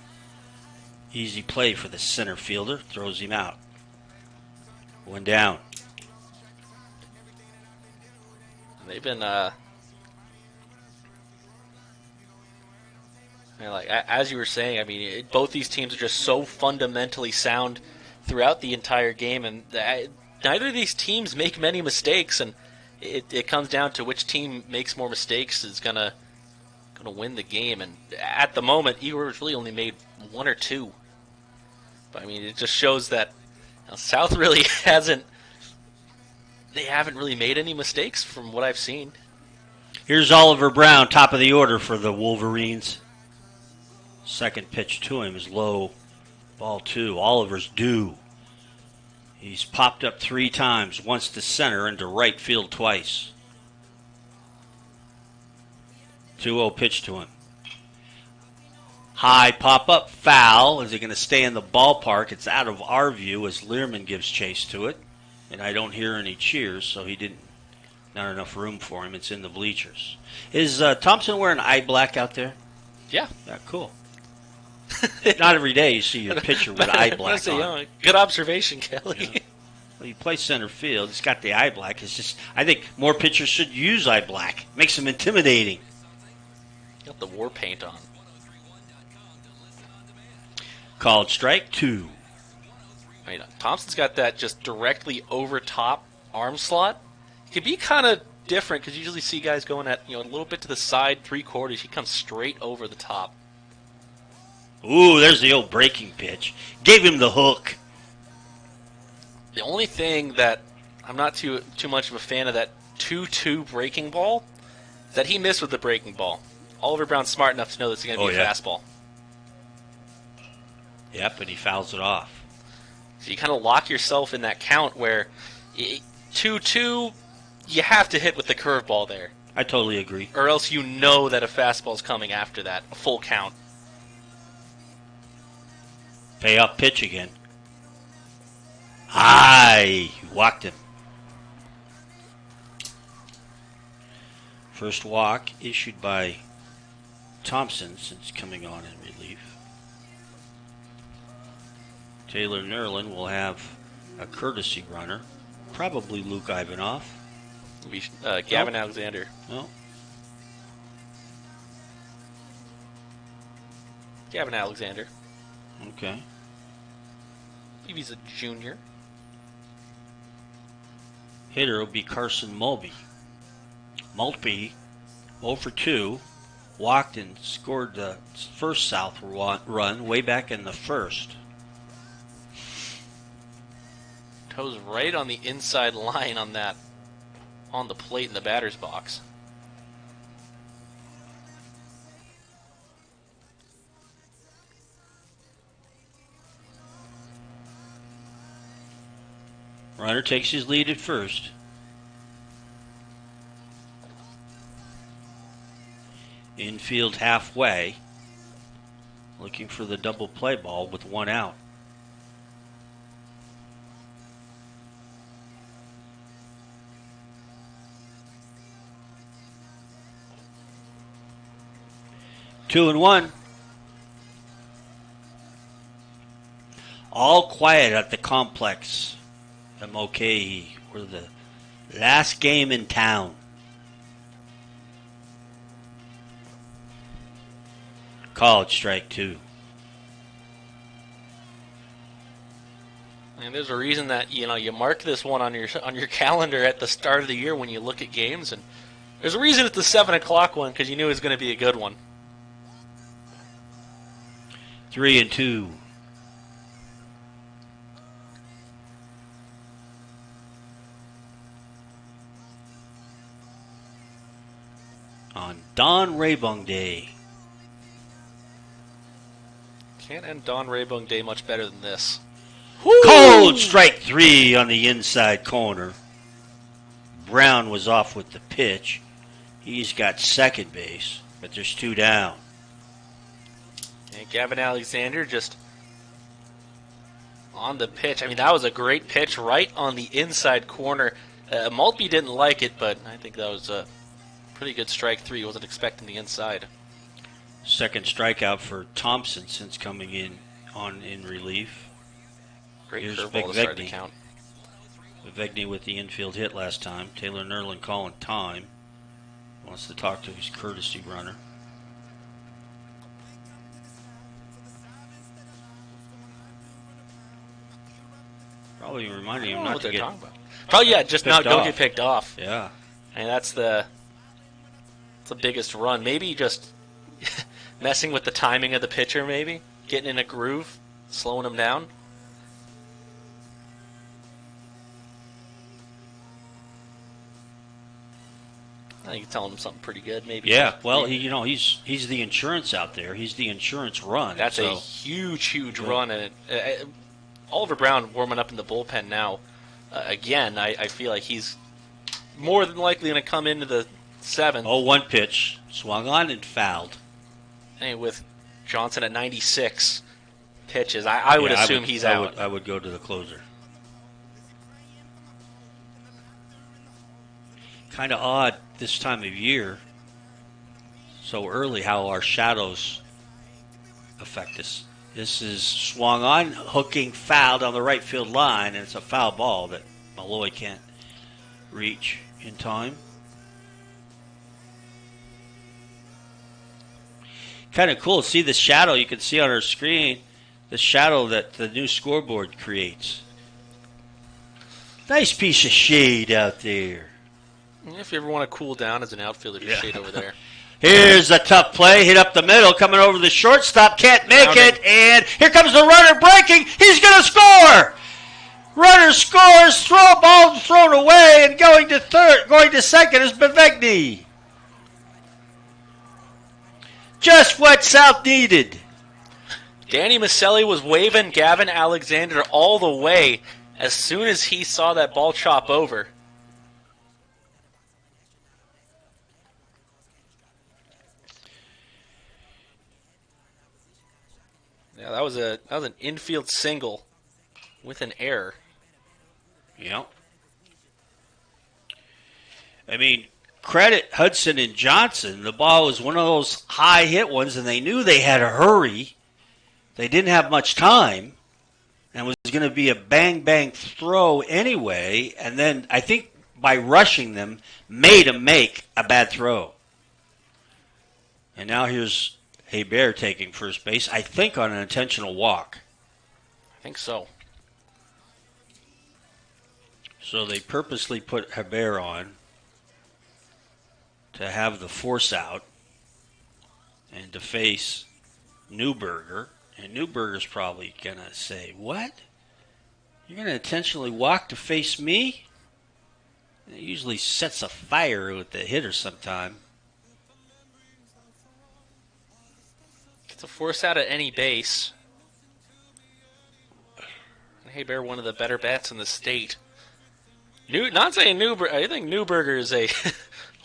Easy play for the center fielder. Throws him out. One down. They've been, like as you were saying, I mean, both these teams are just so fundamentally sound throughout the entire game, and neither of these teams make many mistakes, and it comes down to which team makes more mistakes is gonna win the game. And at the moment, Eagle River's really only made 1 or 2. But I mean, it just shows that South really haven't really made any mistakes from what I've seen. Here's Oliver Brown, top of the order for the Wolverines. Second pitch to him is low, ball 2. Oliver's due. He's popped up 3 times, once to center and to right field twice. 2-0 pitch to him. High pop-up, foul. Is he going to stay in the ballpark? It's out of our view as Learman gives chase to it. And I don't hear any cheers, so not enough room for him. It's in the bleachers. Is Thompson wearing eye black out there? Yeah. Yeah, cool. Not every day you see a pitcher with eye black on. Good observation, Kelly. Yeah. Well, you play center field. He's got the eye black. It's just, I think more pitchers should use eye black. Makes them intimidating. Got the war paint on. Called strike 2. I mean, Thompson's got that just directly over top arm slot. It can be kind of different because you usually see guys going at a little bit to the side, 3/4. He comes straight over the top. Ooh, there's the old breaking pitch. Gave him the hook. The only thing that I'm not too much of a fan of that 2-2 breaking ball is that he missed with the breaking ball. Oliver Brown's smart enough to know this is going to be a fastball. Yep, and he fouls it off. So you kind of lock yourself in that count where 2-2, you have to hit with the curveball there. I totally agree. Or else you know that a fastball's coming after that, a full count. Pay up pitch again. High. Walked him. First walk issued by Thompson since coming on in relief. Taylor Nerlin will have a courtesy runner. Probably Luke Ivanov. Gavin Alexander. No. Gavin Alexander. Okay. I believe he's a junior. Hitter will be Carson Mulby. 0 for 2. Walked and scored the first South run way back in the first. Toes right on the inside line on that, on the plate in the batter's box. Runner takes his lead at first. Infield halfway. Looking for the double play ball with 1 out. 2-1. All quiet at the complex. MOK. We're the last game in town. Called strike 2. And there's a reason that you mark this one on your calendar at the start of the year when you look at games, and there's a reason it's the 7 o'clock one because you knew it was going to be a good one. 3-2. On Don Raybung Day. Can't end Don Raybung Day much better than this. Cold strike 3 on the inside corner. Brown was off with the pitch. He's got second base, but there's 2 down. And Gavin Alexander just on the pitch. I mean, that was a great pitch right on the inside corner. Maltby didn't like it, but I think that was a pretty good strike 3. He wasn't expecting the inside. Second strikeout for Thompson since coming in relief. Great Here's curveball to start the count. Vigny with the infield hit last time. Taylor Nerlin calling time. Wants to talk to his courtesy runner. Probably reminding him not to get... Probably, yeah, just don't get picked off. Yeah. And that's the biggest run. Maybe just messing with the timing of the pitcher, maybe. Getting in a groove, slowing him down. I think you're telling him something pretty good, maybe. Yeah, well, he's the insurance out there. He's the insurance run. That's a huge run. And Oliver Brown warming up in the bullpen now. Again, I feel like he's more than likely going to come into the 7th. 0-1 pitch. Swung on and fouled. And with Johnson at 96 pitches, I would assume he's out. I would go to the closer. Kind of odd this time of year, so early, how our shadows affect us. This is swung on, hooking, fouled on the right field line, and it's a foul ball that Malloy can't reach in time. Kind of cool to see the shadow. You can see on our screen the shadow that the new scoreboard creates. Nice piece of shade out there. If you ever want to cool down as an outfielder, just shade over there. Here's a tough play, hit up the middle, coming over the shortstop, can't make it, and here comes the runner breaking, he's going to score! Runner scores, ball thrown away, and going to second is Bevegny. Just what South needed. Danny Maselli was waving Gavin Alexander all the way as soon as he saw that ball chop over. Yeah, that was an infield single with an error. Yep. I mean, credit Hudson and Johnson. The ball was one of those high hit ones, and they knew they had to hurry. They didn't have much time, and it was going to be a bang throw anyway. And then I think by rushing them, made them make a bad throw. And now here's Hebert taking first base, I think on an intentional walk. I think so. So they purposely put Hebert on to have the force out and to face Newberger. And Newberger's probably going to say, what? You're going to intentionally walk to face me? It usually sets a fire with the hitter sometime. Gets a force out at any base. Hebert, one of the better bats in the state. Not saying Newberger. I think Newberger is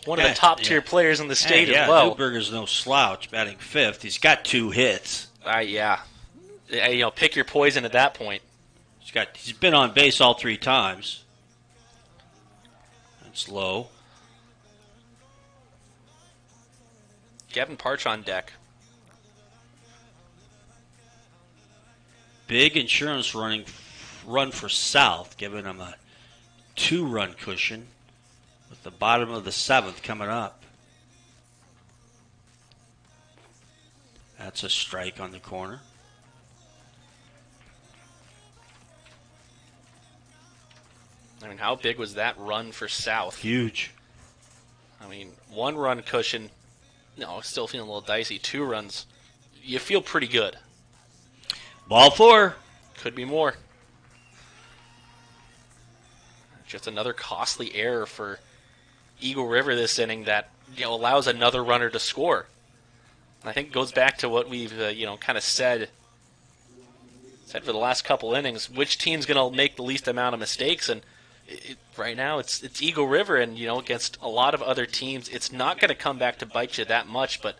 one of the top-tier players in the state as well. Newberger's no slouch, batting 5th. He's got 2 hits. Pick your poison at that point. He's been on base all 3 times. That's low. Gavin Partch on deck. Big insurance run for South, giving him a 2-run cushion with the bottom of the 7th coming up. That's a strike on the corner. I mean, how big was that run for South? Huge. I mean, 1-run cushion, still feeling a little dicey. 2 runs, you feel pretty good. Ball 4. Could be more. Just another costly error for Eagle River this inning that allows another runner to score. And I think it goes back to what we've kind of said for the last couple innings. Which team's going to make the least amount of mistakes? And right now it's Eagle River, and against a lot of other teams, it's not going to come back to bite you that much. But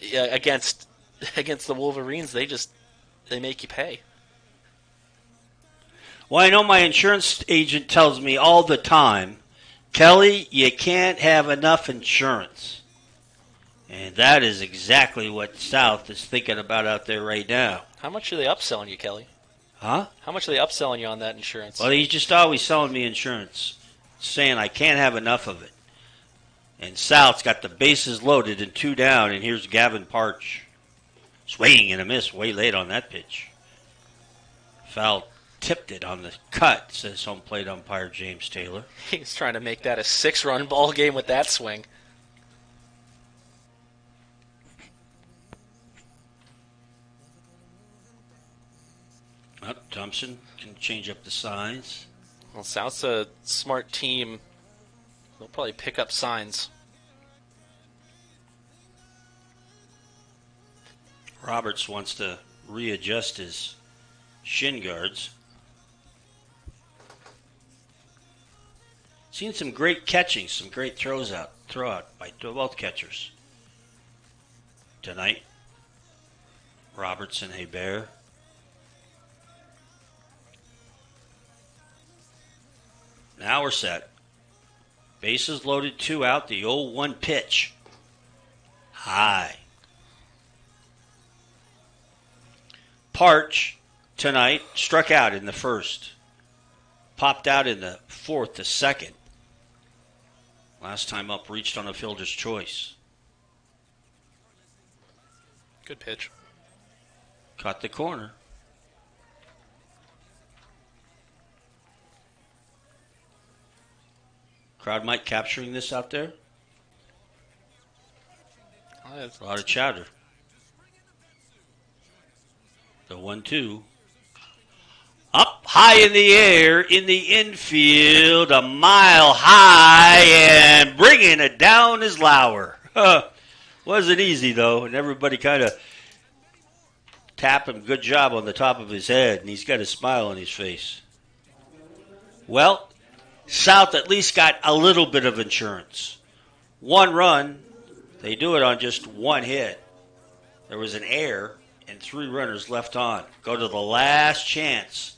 against the Wolverines, they make you pay. Well, I know my insurance agent tells me all the time, Kelly, you can't have enough insurance. And that is exactly what South is thinking about out there right now. How much are they upselling you, Kelly? Huh? How much are they upselling you on that insurance? Well, he's just always selling me insurance, saying I can't have enough of it. And South's got the bases loaded and 2 down, and here's Gavin Partch. Swing and a miss way late on that pitch. Foul tipped it on the cut, says home plate umpire James Taylor. He's trying to make that a 6-run ball game with that swing. Thompson can change up the signs. Well, South's a smart team. They'll probably pick up signs. Roberts wants to readjust his shin guards. Seen some great catching, some great throw out by both catchers tonight. Roberts and Hebert. Now we're set. Bases loaded, 2 out. The 0-1 pitch. High. Partch tonight struck out in the 1st. Popped out in the 4th, the 2nd. Last time up, reached on a fielder's choice. Good pitch. Caught the corner. Crowd mic capturing this out there. A lot of chatter. The 1-2. Up high in the air, in the infield, a mile high, and bringing it down is Lauer. Wasn't easy, though, and everybody kind of tapped him. Good job on the top of his head, and he's got a smile on his face. Well, South at least got a little bit of insurance. 1 run, they do it on just 1 hit. There was an error and 3 runners left on. Go to the last chance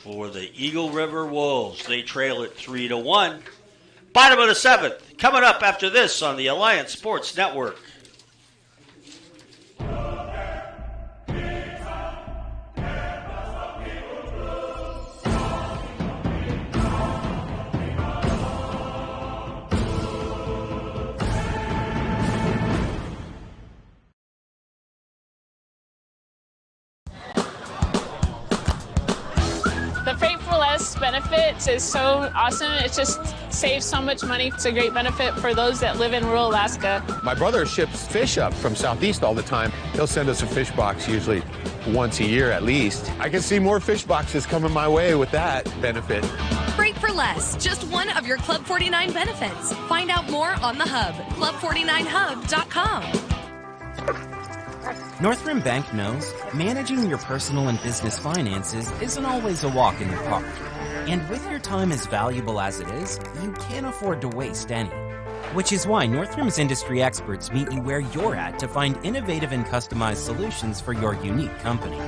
for the Eagle River Wolves. They trail it 3-1. Bottom of the 7th, coming up after this on the Alliance Sports Network. The Faithfulness benefits is so awesome. It's just save so much money. It's a great benefit for those that live in rural Alaska. My brother ships fish up from Southeast all the time. He'll send us a fish box usually once a year at least. I can see more fish boxes coming my way with that benefit. Freight for less, just one of your Club 49 benefits. Find out more on the Hub, club49hub.com. Northrim Bank knows managing your personal and business finances isn't always a walk in the park. And with your time as valuable as it is, you can't afford to waste any. Which is why Northrim's industry experts meet you where you're at to find innovative and customized solutions for your unique company.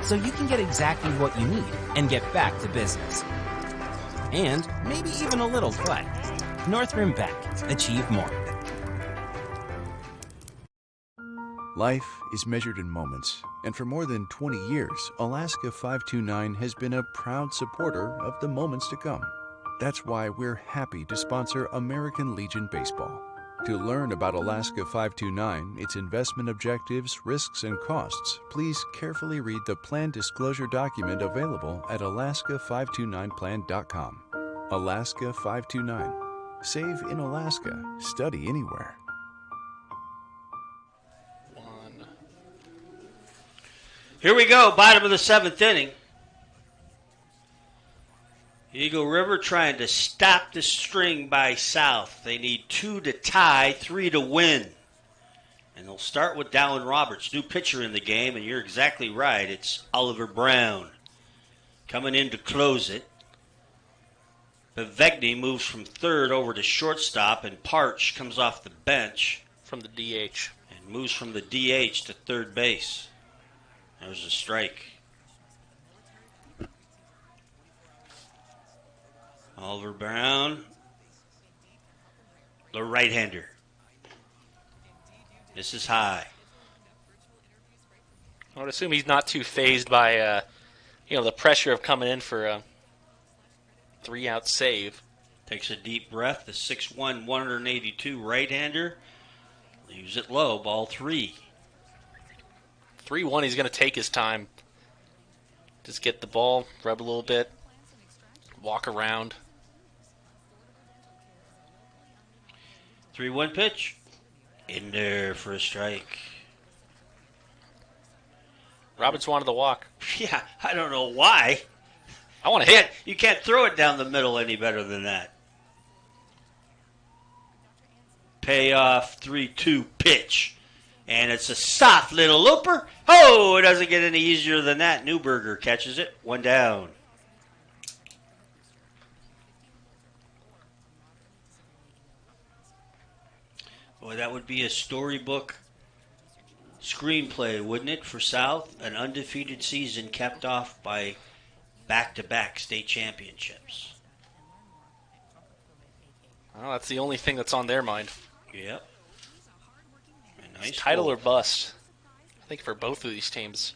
So you can get exactly what you need and get back to business. And maybe even a little play. Northrim Bank. Achieve more. Life is measured in moments, and for more than 20 years, Alaska 529 has been a proud supporter of the moments to come. That's why we're happy to sponsor American Legion Baseball. To learn about Alaska 529, its investment objectives, risks, and costs, please carefully read the plan disclosure document available at alaska529plan.com. Alaska 529. Save in Alaska. Study anywhere. Here we go, bottom of the 7th inning. Eagle River trying to stop the string by South. They need 2 to tie, 3 to win. And they'll start with Dallin Roberts, new pitcher in the game, and you're exactly right. It's Oliver Brown coming in to close it. Bevegny moves from third over to shortstop, and Partch comes off the bench. From the DH. And moves from the DH to third base. There's a strike. Oliver Brown, the right-hander. This is high. I would assume he's not too phased by, the pressure of coming in for a 3-out save. Takes a deep breath. The 6'1", 182 right-hander leaves it low. Ball 3. 3-1, he's going to take his time. Just get the ball, rub a little bit, walk around. 3-1 pitch. In there for a strike. Roberts wanted the walk. Yeah, I don't know why. I want to hit. You can't throw it down the middle any better than that. Payoff 3-2 pitch. And it's a soft little looper. Oh, it doesn't get any easier than that. Newberger catches it. 1 down. Boy, that would be a storybook screenplay, wouldn't it, for South? An undefeated season capped off by back-to-back state championships. Well, that's the only thing that's on their mind. Yep. Nice title goal. or bust, I think, for both of these teams.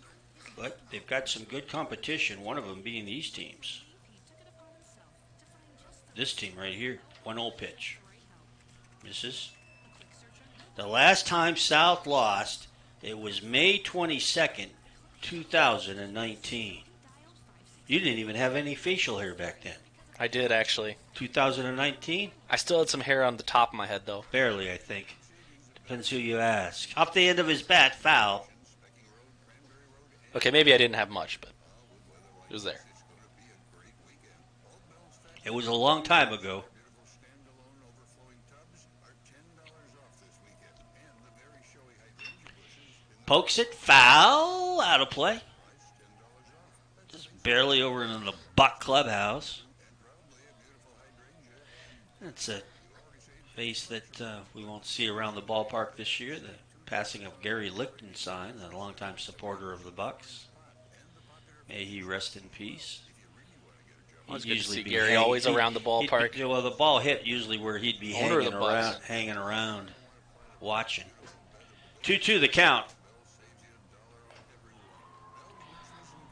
But they've got some good competition, one of them being these teams. This team right here, 1-0 pitch. Misses. The last time South lost, it was May 22nd, 2019. You didn't even have any facial hair back then. I did, actually. 2019? I still had some hair on the top of my head, though. Barely, I think. Depends who you ask. Off the end of his bat, foul. Okay, maybe I didn't have much, but it was there. It was a long time ago. Pokes it, foul, out of play. Just barely over in the Buck clubhouse. That's a face that we won't see around the ballpark this year. The passing of Gary Lichtenstein, a longtime supporter of the Bucks. May he rest in peace. It's good to see Gary always around the ballpark. Well, the ball hit usually where he'd be hanging around, watching. 2-2 the count.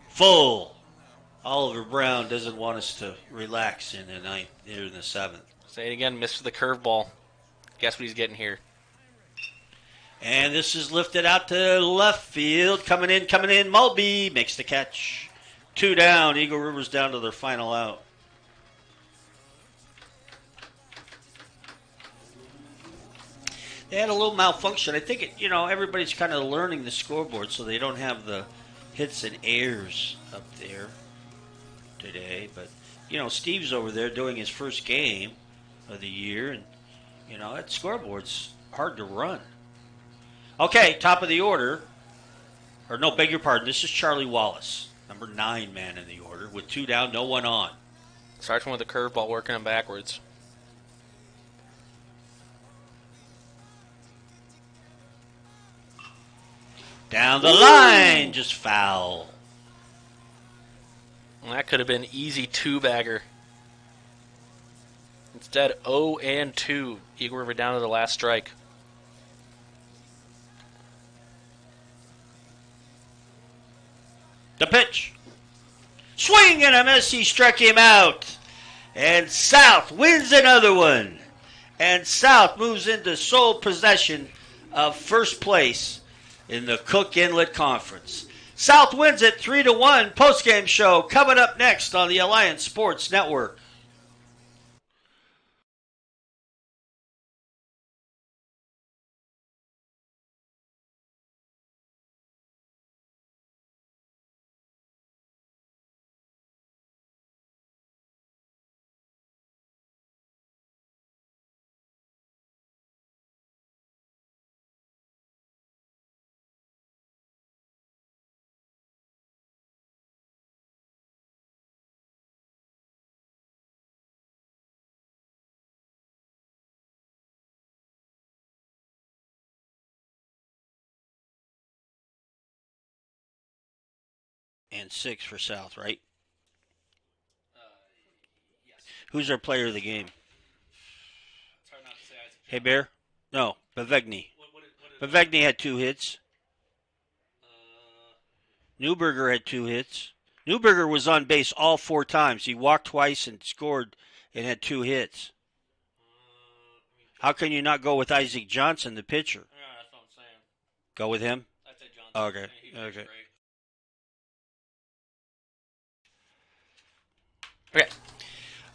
Full. Oliver Brown doesn't want us to relax in the ninth, here in the 7th. Say it again, missed the curveball. Guess what he's getting here. And this is lifted out to left field. Coming in. Mulby makes the catch. 2 down. Eagle River's down to their final out. They had a little malfunction. I think everybody's kind of learning the scoreboard, so they don't have the hits and errors up there today. But Steve's over there doing his first game of the year, and that scoreboard's hard to run. Okay, top of the order. Or no, beg your pardon. This is Charlie Wallace, number 9 man in the order, with 2 down, no one on. Starts with a curveball, working him backwards. Down the line, just foul. Well, that could have been easy 2-bagger. Instead, 0-2. Eagle River down to the last strike. The pitch. Swing and a miss. He struck him out. And South wins another one. And South moves into sole possession of first place in the Cook Inlet Conference. South wins it 3-1. Postgame show coming up next on the Alliance Sports Network. And 6 for South, right? Yes. Who's our player of the game? It's hard not to say Isaac. Hebert? No, Bavegny. Bavegny had 2 hits. Newberger had 2 hits. Newberger was on base all 4 times. He walked twice and scored and had 2 hits. How can you not go with Isaac Johnson, the pitcher? Yeah, that's what I'm saying. Go with him? I'd say Johnson. Okay. Okay. Okay.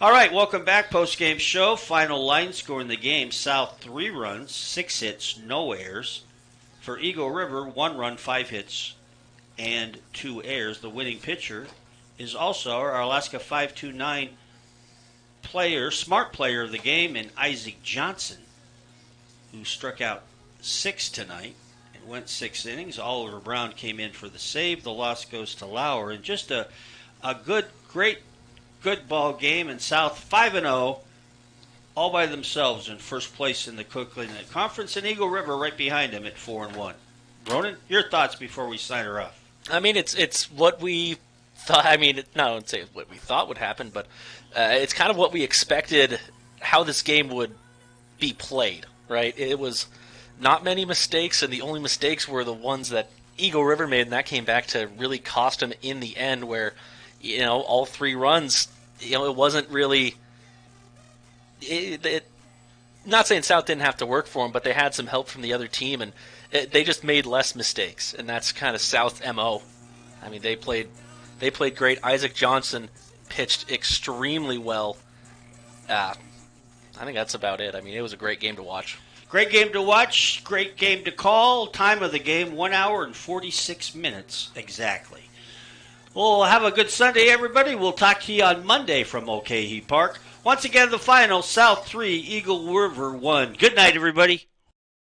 All right, welcome back. Post-game show. Final line score in the game. South 3 runs, 6 hits, no errors. For Eagle River, 1 run, 5 hits, and 2 errors. The winning pitcher is also our Alaska 529 player, smart player of the game, and Isaac Johnson, who struck out 6 tonight and went 6 innings. Oliver Brown came in for the save. The loss goes to Lauer. And just a great ball game, and South 5-0 all by themselves in first place in the Cook Inlet Conference, and Eagle River right behind them at 4-1. Ronan, your thoughts before we sign her off? I mean, it's what we thought. I mean, no, I wouldn't say what we thought would happen, but it's kind of what we expected how this game would be played, right? It was not many mistakes, and the only mistakes were the ones that Eagle River made, and that came back to really cost them in the end, where all 3 runs, it wasn't really not saying South didn't have to work for them, but they had some help from the other team, and they just made less mistakes, and that's kind of South MO. I mean, they played great. Isaac Johnson pitched extremely well. I think that's about it. I mean, it was a great game to watch. Great game to watch, great game to call. Time of the game, 1 hour and 46 minutes exactly. Well, have a good Sunday, everybody. We'll talk to you on Monday from O'Kahee Park. Once again, the final, South 3, Eagle River 1. Good night, everybody.